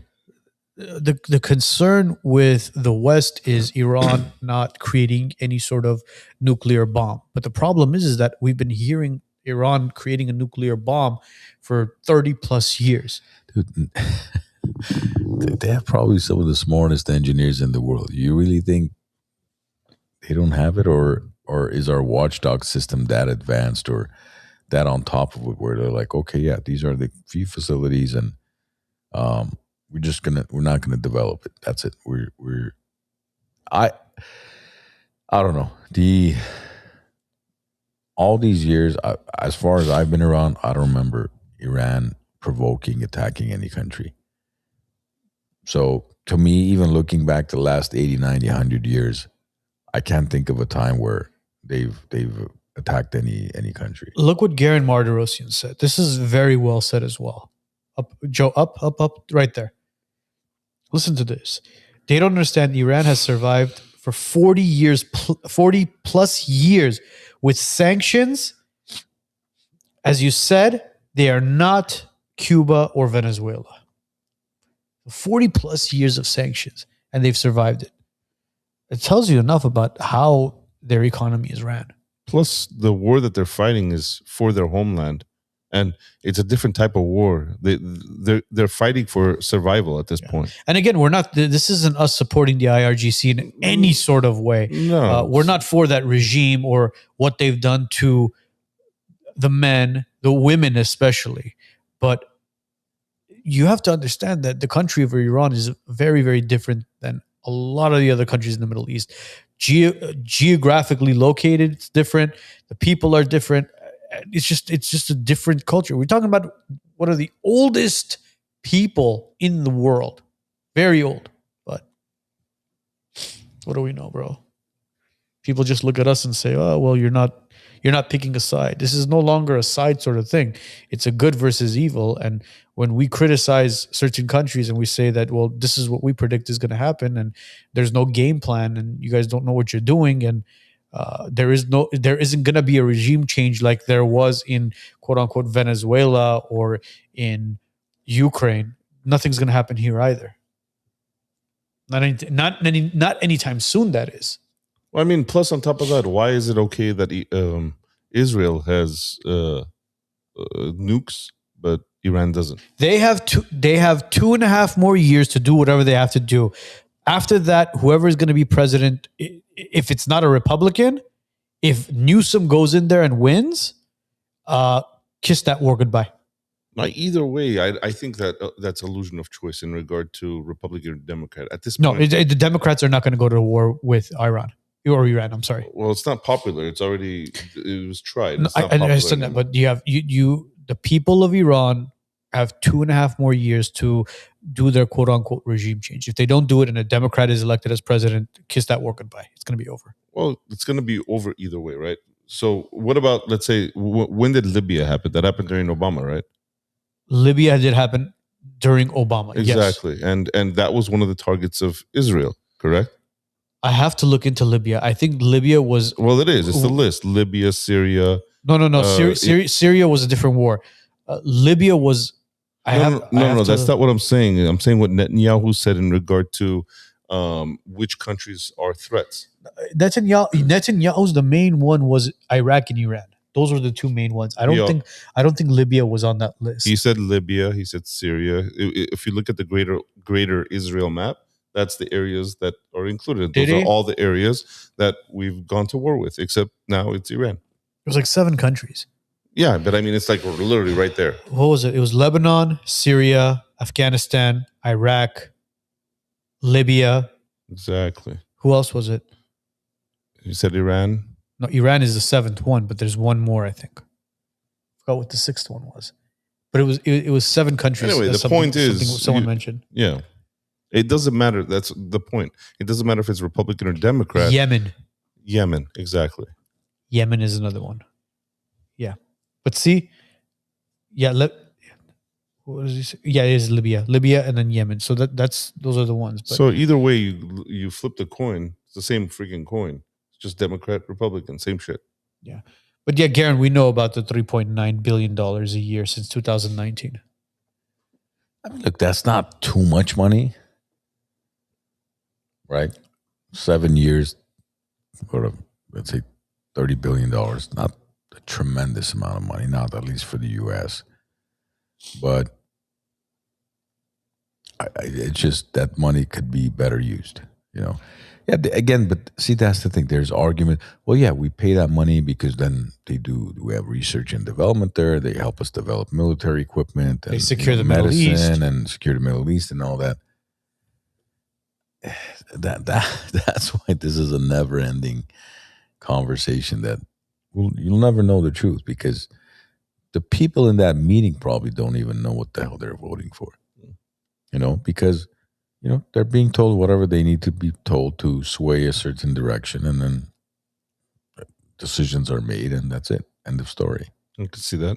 The concern with the West is Iran not creating any sort of nuclear bomb. But the problem is that we've been hearing Iran creating a nuclear bomb for 30 plus years. Dude, they have probably some of the smartest engineers in the world. You really think they don't have it, or is our watchdog system that advanced or that on top of it, where they're like, okay, yeah, these are the few facilities, and we're not gonna develop it. That's it. I don't know. All these years, as far as I've been around, I don't remember Iran attacking any country. So to me, even looking back the last 80, 90, 100 years, I can't think of a time where they've attacked any country. Look what Gureghian Martirosyan said. This is very well said as well. Up, Joe, up, right there. Listen to this. They don't understand Iran has survived for 40 years, 40 plus years with sanctions. As you said, they are not Cuba or Venezuela. 40 plus years of sanctions, and they've survived it. It tells you enough about how their economy is ran. Plus, the war that they're fighting is for their homeland, and it's a different type of war. They're fighting for survival at this point. And again, we're not. This isn't us supporting the IRGC in any sort of way. No, we're not for that regime or what they've done to the men, the women especially. But you have to understand that the country of Iran is very, very different than a lot of the other countries in the Middle East. Geographically located, it's different. The people are different. It's just a different culture. We're talking about one of the oldest people in the world. Very old. But what do we know, bro? People just look at us and say, oh, well, you're not picking a side. This is no longer a side sort of thing. It's a good versus evil. And when we criticize certain countries and we say that, well, this is what we predict is going to happen, and there's no game plan, and you guys don't know what you're doing, and there isn't going to be a regime change like there was in quote unquote Venezuela or in Ukraine. Nothing's going to happen here either. Not anytime soon. That is. Well, I mean, plus on top of that, why is it okay that Israel has nukes, but Iran doesn't? They have 2.5 more years to do whatever they have to do. After that, whoever is going to be president, if it's not a Republican, if Newsom goes in there and wins, kiss that war goodbye. Either way, I think that that's illusion of choice in regard to Republican or Democrat. At this No, point, the Democrats are not going to go to war with Iran. Or Iran, I'm sorry. Well, it's not popular. It was tried. No, I understand that, but the people of Iran have 2.5 more years to do their quote unquote regime change. If they don't do it and a Democrat is elected as president, kiss that war goodbye. It's going to be over. Well, it's going to be over either way, right? So what about, let's say, when did Libya happen? That happened during Obama, right? Libya did happen during Obama. Exactly. Yes. And that was one of the targets of Israel, correct? I have to look into Libya. I think Libya was... Well, it is. It's the list. Libya, Syria. No. Syria was a different war. Libya was... No, that's not what I'm saying. I'm saying what Netanyahu said in regard to which countries are threats. Netanyahu's the main one was Iraq and Iran. Those were the two main ones. I don't think Libya was on that list. He said Libya. He said Syria. If you look at the greater Israel map, that's the areas that are included. Those are all the areas that we've gone to war with, except now it's Iran. It was like 7 countries. Yeah, but I mean, it's like we're literally right there. What was it? It was Lebanon, Syria, Afghanistan, Iraq, Libya. Exactly. Who else was it? You said Iran? No, Iran is the 7th one, but there's one more, I think. I forgot what the 6th one was. But it was 7 countries. Anyway, the point is... Someone mentioned. Yeah. It doesn't matter. That's the point. It doesn't matter if it's Republican or Democrat. Yemen, exactly. Yemen is another one. Yeah. But see, what was he say? Yeah, it is Libya, and then Yemen. So those are the ones. But So either way, you flip the coin. It's the same freaking coin. It's just Democrat, Republican, same shit. yeah, but yeah, Garen, we know about the $3.9 billion a year since 2019. I mean, look, that's not too much money, right? 7 years, or let's say $30 billion. Not a tremendous amount of money, not at least for the U.S. But it's just that money could be better used, you know. Yeah, again, but see, that's the thing. There's argument. Well, yeah, we pay that money because then we have research and development there. They help us develop military equipment. And, They secure the Middle medicine East. and secure the Middle East and all that. That's why this is a never-ending conversation that you'll never know the truth, because the people in that meeting probably don't even know what the hell they're voting for. You know, because they're being told whatever they need to be told to sway a certain direction, and then decisions are made, and that's it. End of story. I can see that.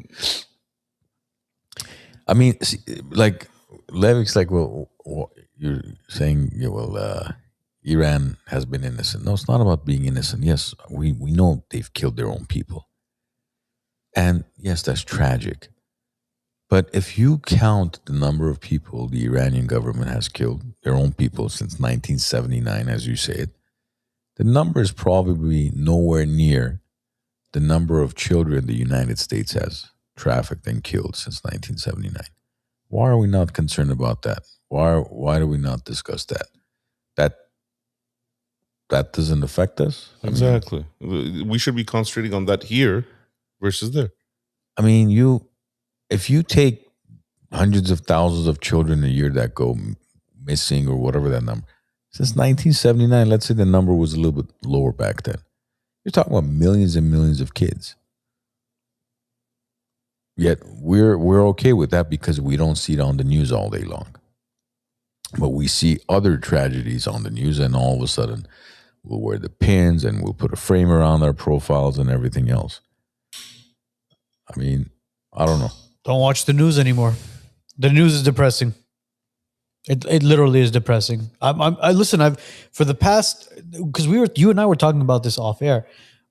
I mean, like Levik's like, well, you're saying, Iran has been innocent. No, it's not about being innocent. Yes, we know they've killed their own people. And yes, that's tragic. But if you count the number of people the Iranian government has killed, their own people, since 1979, as you say it, the number is probably nowhere near the number of children the United States has trafficked and killed since 1979. Why are we not concerned about that? Why do we not discuss that? That doesn't affect us? Exactly. We should be concentrating on that here versus there. I mean, if you take hundreds of thousands of children a year that go missing or whatever that number, since 1979, let's say the number was a little bit lower back then. You're talking about millions and millions of kids. Yet we're okay with that because we don't see it on the news all day long. But we see other tragedies on the news, and all of a sudden we'll wear the pins and we'll put a frame around our profiles and everything else. I mean, I don't know. Don't watch the news anymore. The news is depressing. It literally is depressing. I listen. For the past, because you and I were talking about this off air.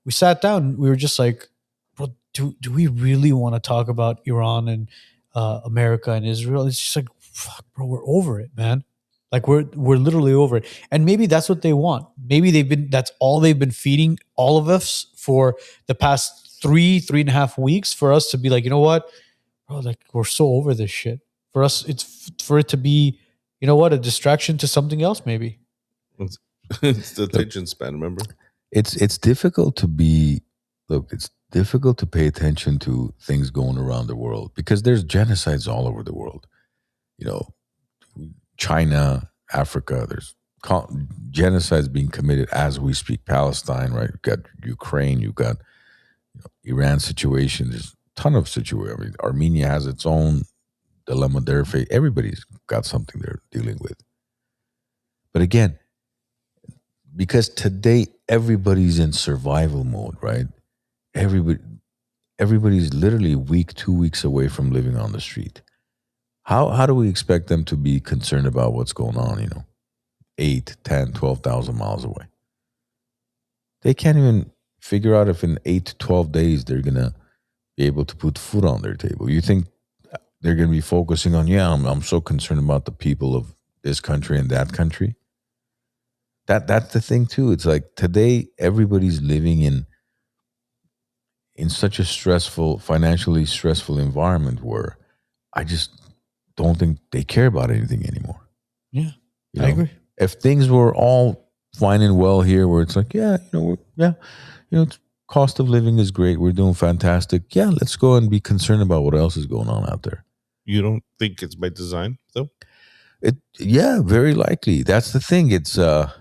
We sat down. We were just like, bro, do we really want to talk about Iran and America and Israel? It's just like, fuck, bro, we're over it, man. Like we're literally over it. And maybe that's what they want. Maybe that's all they've been feeding all of us for the past 3.5 weeks, for us to be like, you know what, bro, like we're so over this shit. For us, it's for it to be, you know what, a distraction to something else, maybe. It's the attention span, remember? It's difficult to be, it's difficult to pay attention to things going around the world because there's genocides all over the world. You know, China, Africa, there's genocides being committed as we speak. Palestine, right? You've got Ukraine, you've got Iran situation. There's a ton of situations. I mean, Armenia has its own dilemma there. Everybody's got something they're dealing with. But again, because today everybody's in survival mode, right? Everybody's literally 2 weeks away from living on the street. How do we expect them to be concerned about what's going on, 8, 10, 12,000 miles away? They can't even figure out if in 8 to 12 days they're going to be able to put food on their table. You think they're going to be focusing on, I'm so concerned about the people of this country and that country? That's the thing too. It's like today everybody's living in such a financially stressful environment where I just don't think they care about anything anymore. Yeah, I agree. If things were all fine and well here, where it's like, cost of living is great, we're doing fantastic. Yeah, let's go and be concerned about what else is going on out there. You don't think it's by design, though? Yeah, very likely. That's the thing. It's at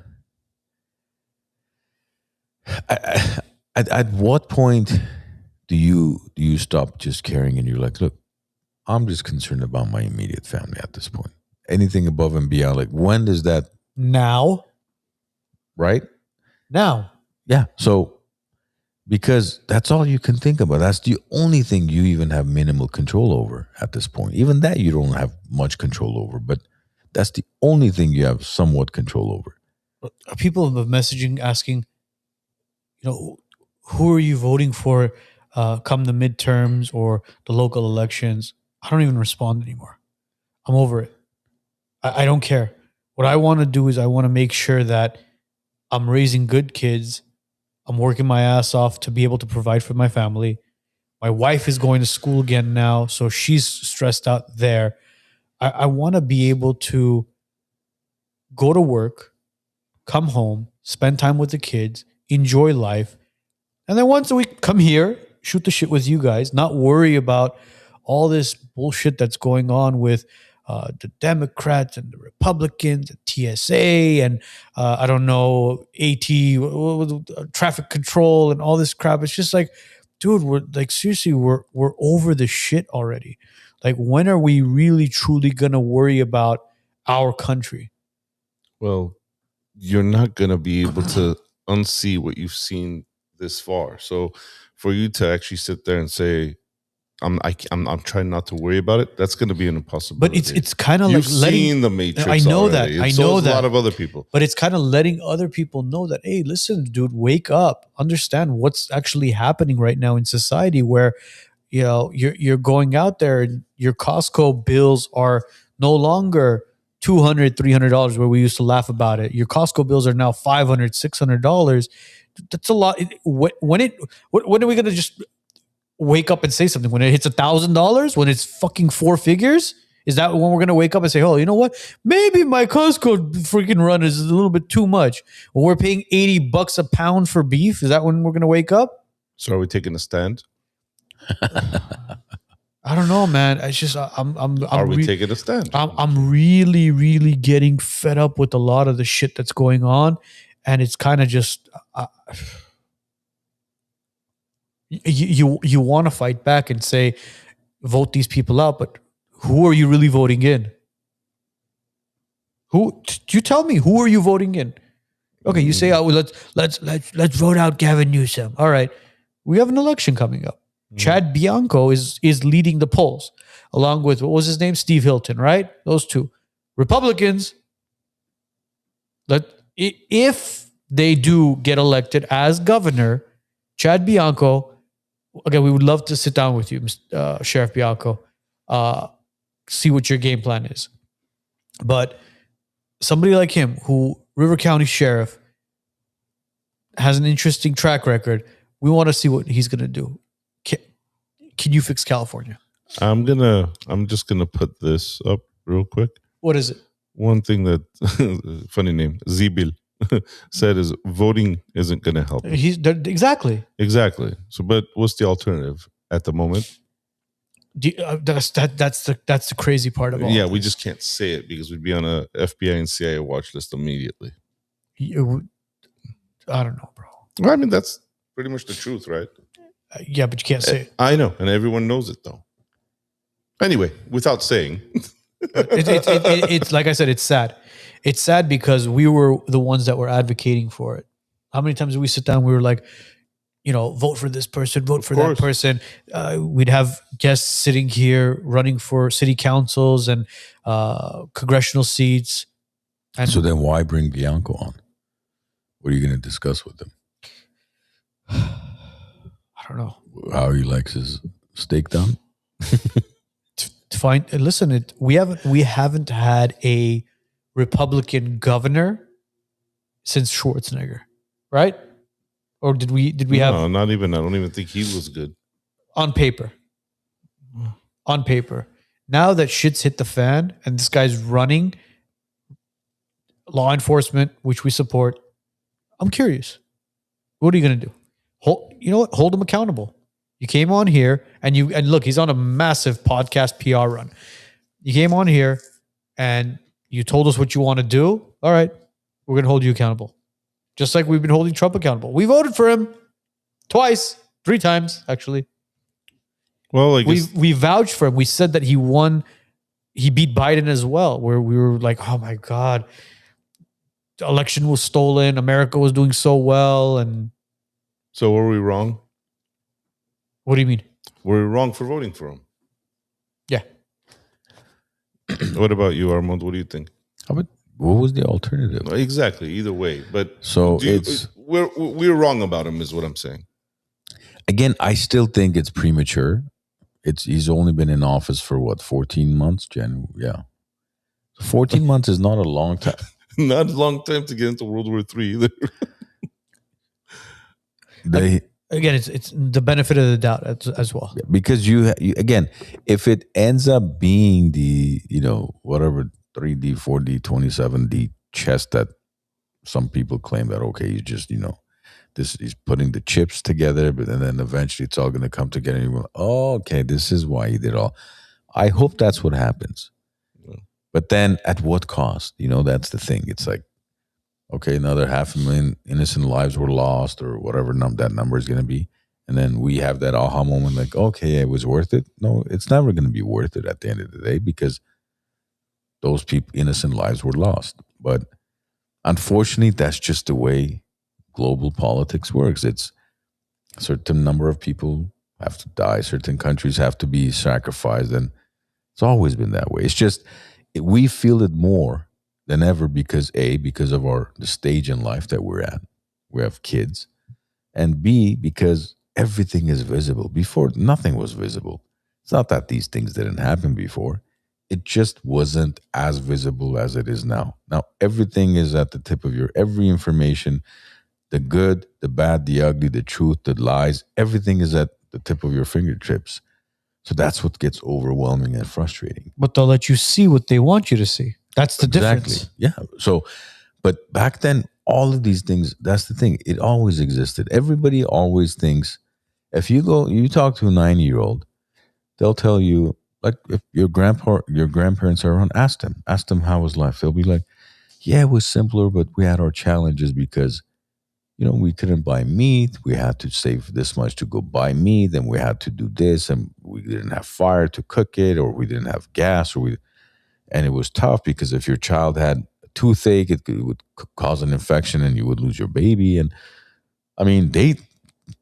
what point do you stop just caring and you're like, look, I'm just concerned about my immediate family at this point. Anything above and beyond, like when does that? Now. Right? Now. Yeah. So because that's all you can think about. That's the only thing you even have minimal control over at this point. Even that you don't have much control over, but that's the only thing you have somewhat control over. People have been messaging asking, who are you voting for come the midterms or the local elections? I don't even respond anymore. I'm over it. I don't care. What I want to do is I want to make sure that I'm raising good kids. I'm working my ass off to be able to provide for my family. My wife is going to school again now, so she's stressed out there. I want to be able to go to work, come home, spend time with the kids, enjoy life, and then once a week come here, shoot the shit with you guys, not worry about all this bullshit that's going on with the Democrats and the Republicans, and TSA, and I don't know, traffic control, and all this crap. It's just like, dude, we're like, seriously, we're over the shit already. Like, when are we really truly gonna worry about our country? Well, you're not gonna be able to unsee what you've seen this far. So, for you to actually sit there and say, I'm trying not to worry about it, that's going to be an impossibility. But it's kind of like seen the Matrix. I know already. that. I So know has that. a lot of other people. But it's kind of letting other people know that, hey, listen, dude, wake up, understand what's actually happening right now in society, where you're going out there and your Costco bills are no longer $200, $300 where we used to laugh about it. Your Costco bills are now $500, $600. That's a lot. When are we gonna just wake up and say something? When it hits $1,000, when it's fucking four figures? Is that when we're gonna wake up and say, oh, you know what? Maybe my Costco freaking run is a little bit too much. When we're paying $80 a pound for beef, is that when we're gonna wake up? So are we taking a stand? I don't know, man. It's just Are we taking a stand? I'm really, really getting fed up with a lot of the shit that's going on, and it's kind of just you want to fight back and say, vote these people out, but who are you really voting in? You tell me, who are you voting in? Okay, you say, oh, well, let's vote out Gavin Newsom. All right, we have an election coming up. Chad Bianco is leading the polls, along with, what was his name? Steve Hilton, right? Those two Republicans. If they do get elected as governor, Chad Bianco, again, we would love to sit down with you, Sheriff Bianco, see what your game plan is. But somebody like him, who River County Sheriff, has an interesting track record, we want to see what he's going to do. Can you fix California? I'm just gonna put this up real quick. What is it? One thing that funny name Zibil said is voting isn't gonna help. Exactly. So, but what's the alternative at the moment? That's the crazy part of all. Yeah, we just can't say it because we'd be on a FBI and CIA watch list immediately. I don't know, bro. Well, I mean, that's pretty much the truth, right? Yeah, but you can't say it. I know, and everyone knows it though. Anyway, without saying, it's like I said, it's sad. It's sad because we were the ones that were advocating for it. How many times did we sit down? We were like, vote for this person, vote for that person. We'd have guests sitting here running for city councils and congressional seats. And so then why bring Bianco on? What are you going to discuss with them? I don't know how he likes his steak done. Listen, we haven't had a Republican governor since Schwarzenegger, right? Or did we have? No, not even. I don't even think he was good on paper. On paper, now that shit's hit the fan and this guy's running law enforcement, which we support, I'm curious. What are you going to do? You know what? Hold him accountable. You came on here and look, he's on a massive podcast PR run. You came on here and you told us what you want to do. All right, we're going to hold you accountable. Just like we've been holding Trump accountable. We voted for him twice, 3 times, actually. Well, I guess we vouched for him. We said that he won. He beat Biden as well, where we were like, oh my God, the election was stolen. America was doing so well. And So were we wrong? What do you mean? Were we wrong for voting for him? Yeah. What about you, Armand? What do you think? What was the alternative? Exactly. Either way, but So we're wrong about him, is what I'm saying. Again, I still think it's premature. He's only been in office for what, 14 months? 14 months is not a long time. Not a long time to get into World War III either. Again, it's the benefit of the doubt as well. Because you again, if it ends up being the whatever 3D, 4D, 27D chess that some people claim that he's just he's putting the chips together, but and then eventually it's all going to come together. And you go, okay, this is why he did all. I hope that's what happens. Yeah. But then at what cost? That's the thing. It's like, okay, another 500,000 innocent lives were lost, or whatever that number is going to be. And then we have that aha moment like, okay, it was worth it. No, it's never going to be worth it at the end of the day, because those innocent lives were lost. But unfortunately, that's just the way global politics works. It's a certain number of people have to die. Certain countries have to be sacrificed. And it's always been that way. It's just, we feel it more than ever because of the stage in life that we're at. We have kids. And B, because everything is visible. Before, nothing was visible. It's not that these things didn't happen before. It just wasn't as visible as it is now. Now, everything is at the tip of every information, the good, the bad, the ugly, the truth, the lies, everything is at the tip of your fingertips. So that's what gets overwhelming and frustrating. But they'll let you see what they want you to see. That's the difference. Yeah. So, but back then, all of these things, that's the thing. It always existed. Everybody always thinks, if you talk to a 9-year-old, they'll tell you, like, if your grandparents are around, ask them how was life. They'll be like, yeah, it was simpler, but we had our challenges because, we couldn't buy meat. We had to save this much to go buy meat. Then we had to do this, and we didn't have fire to cook it, or we didn't have gas, and it was tough because if your child had a toothache, it would cause an infection and you would lose your baby. And I mean, they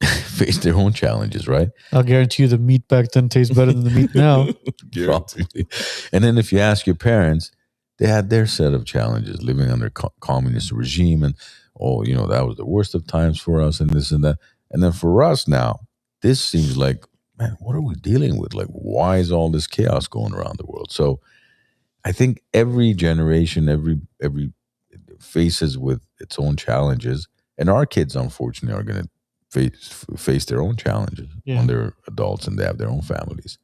face their own challenges, right? I'll guarantee you the meat back then tastes better than the meat now. Probably. And then if you ask your parents, they had their set of challenges living under communist regime, and that was the worst of times for us, and this and that. And then for us now, this seems like, man, what are we dealing with? Like, why is all this chaos going around the world? So I think every generation, every faces with its own challenges, and our kids, unfortunately, are going to face their own challenges when they're adults and they have their own families.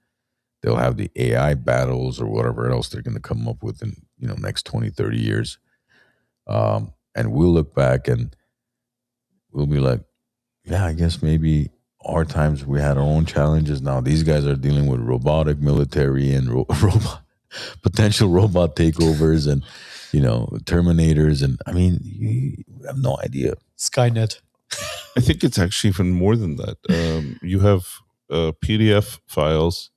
They'll have the AI battles or whatever else they're going to come up with in next 20, 30 years. And we'll look back and we'll be like, yeah, I guess maybe our times we had our own challenges. Now these guys are dealing with robotic military and potential robot takeovers and Terminators, and I mean, you have no idea. Skynet. I think it's actually even more than that. You have PDF files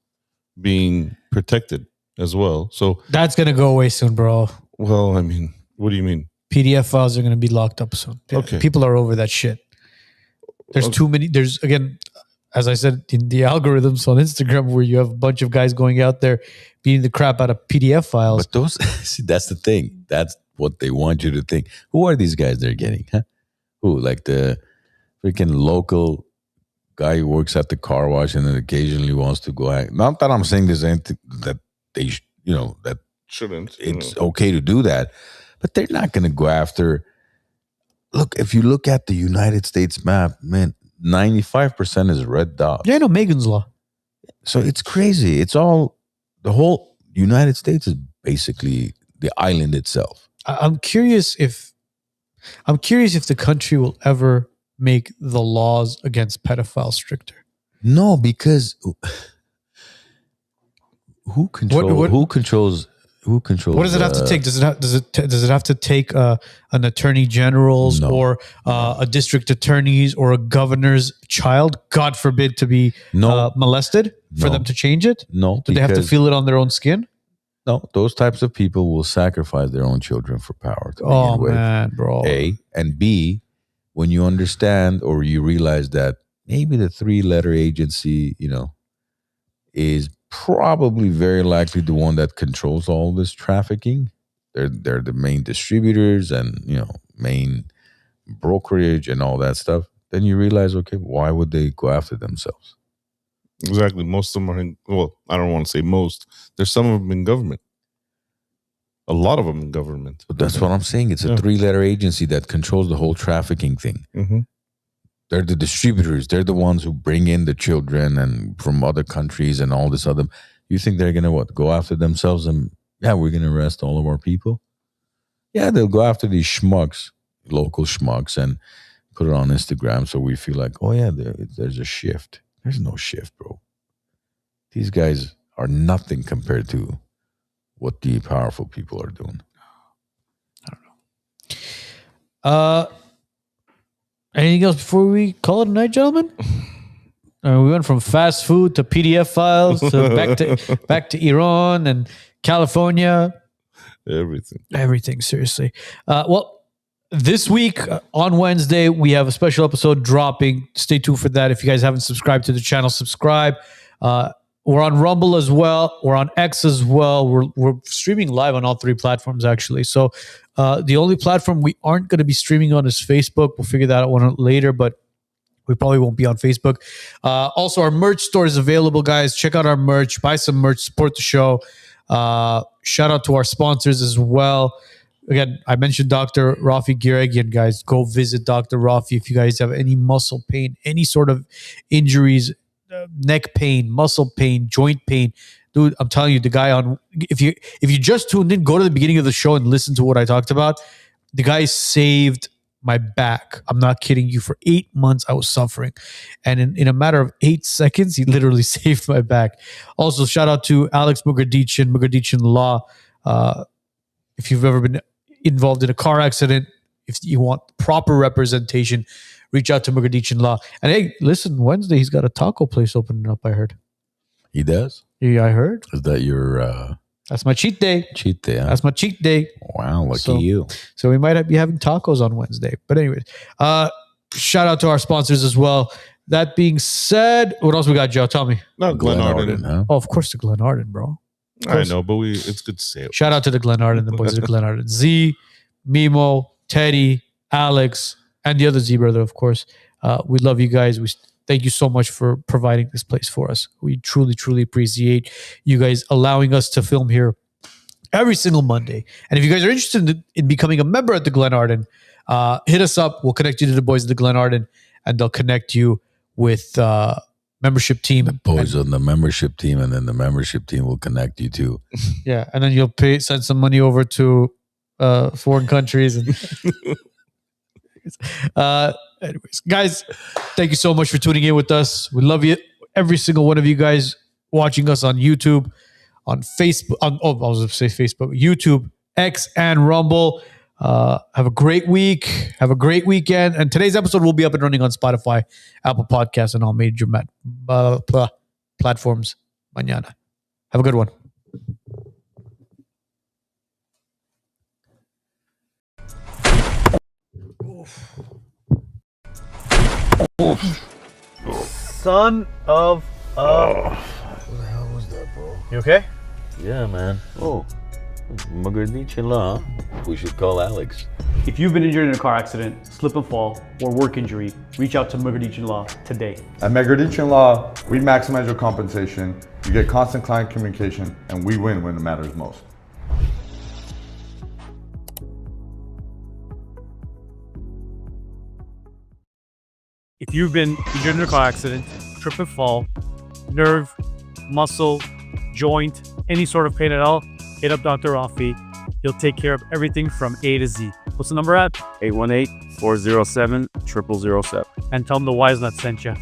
being protected as well. So that's gonna go away soon, bro. Well, I mean, what do you mean? PDF files are gonna be locked up soon. Okay. People are over that shit. There's too many. There's, again, as I said, in the algorithms on Instagram, where you have a bunch of guys going out there beating the crap out of PDF files. But those, see, that's the thing. That's what they want you to think. Who are these guys they're getting? Huh? Who, like the freaking local guy who works at the car wash and then occasionally wants to go hang. Not that I'm saying there's anything that they, that shouldn't. It's okay to do that, but they're not going to go after. Look, if you look at the United States map, man, 95% is red dots. Yeah, I know Megan's Law. So it's crazy. It's all, the whole United States is basically the island itself. I'm curious if the country will ever make the laws against pedophiles stricter. No, because who controls? What does it have to take? Does it have to take an attorney general's or a district attorney's or a governor's child, God forbid, to be molested for them to change it? No. Do they have to feel it on their own skin? No, those types of people will sacrifice their own children for power. To begin with. Man, bro. A, and B, when you understand or you realize that maybe the 3-letter agency, is probably very likely the one that controls all this trafficking. They're the main distributors and main brokerage and all that stuff. Then you realize, okay, why would they go after themselves? Exactly. Most of them are in, well, I don't want to say most. There's some of them in government. A lot of them in government. But that's what I'm saying. It's a 3-letter agency that controls the whole trafficking thing. Mm-hmm. They're the distributors. They're the ones who bring in the children and from other countries and all this other. You think they're gonna go after themselves and we're gonna arrest all of our people? Yeah, they'll go after these schmucks, local schmucks, and put it on Instagram so we feel like, oh yeah, there's a shift. There's no shift, bro. These guys are nothing compared to what the powerful people are doing. I don't know. Anything else before we call it a night, gentlemen? We went from fast food to PDF files to back to Iran and California. Everything, seriously. Well, this week on Wednesday, we have a special episode dropping. Stay tuned for that. If you guys haven't subscribed to the channel, subscribe. We're on Rumble as well. We're on X as well. We're streaming live on all 3 platforms, actually. So the only platform we aren't going to be streaming on is Facebook. We'll figure that out later, but we probably won't be on Facebook. Also, our merch store is available, guys. Check out our merch. Buy some merch. Support the show. Shout out to our sponsors as well. Again, I mentioned Dr. Rafi Gureghian, guys. Go visit Dr. Rafi if you guys have any muscle pain, any sort of injuries, neck pain, muscle pain, joint pain. Dude, I'm telling you, the guy if you just tuned in, go to the beginning of the show and listen to what I talked about. The guy saved my back. I'm not kidding you. For 8 months, I was suffering. And in a matter of 8 seconds, he literally saved my back. Also, shout out to Alex Megeredchian Law. If you've ever been involved in a car accident, if you want proper representation, reach out to Megeredchian Law. And hey, listen, Wednesday, he's got a taco place opening up, I heard. He does? Yeah, I heard. Is that your... That's my cheat day. Cheat day, huh? That's my cheat day. Wow, lucky you. So we might be having tacos on Wednesday. But anyways, shout out to our sponsors as well. That being said, what else we got, Joe? Tell me. No, Glenarden, huh? Oh, of course, the Glenarden, bro. I know, but it's good to say it. Shout out to the Glenarden, the boys of the Glenarden. Z, Mimo, Teddy, Alex, and the other Z brother, of course. We love you guys. We thank you so much for providing this place for us. We truly, truly appreciate you guys allowing us to film here every single Monday. And if you guys are interested in becoming a member at the Glenarden, hit us up. We'll connect you to the boys of the Glenarden, and they'll connect you with membership team. The boys on the membership team, and then the membership team will connect you to. Yeah, and then you'll send some money over to foreign countries. And anyways, guys, thank you so much for tuning in with us. We love you, every single one of you guys watching us on YouTube, on Facebook, I was going to say Facebook, YouTube, X, and Rumble. Have a great week. Have a great weekend. And today's episode will be up and running on Spotify, Apple Podcasts, and all major platforms mañana. Have a good one. Son of a... What the hell was that, bro? You okay? Yeah, man. Oh, Megeredchian Law. We should call Alex. If you've been injured in a car accident, slip and fall, or work injury, reach out to Megeredchian Law today. At Megeredchian Law, we maximize your compensation, you get constant client communication, and we win when it matters most. If you've been injured in a car accident, trip and fall, nerve, muscle, joint, any sort of pain at all, hit up Dr. Rafi. He'll take care of everything from A to Z. What's the number at? 818-407-0007. And tell him the Wise Nut sent you.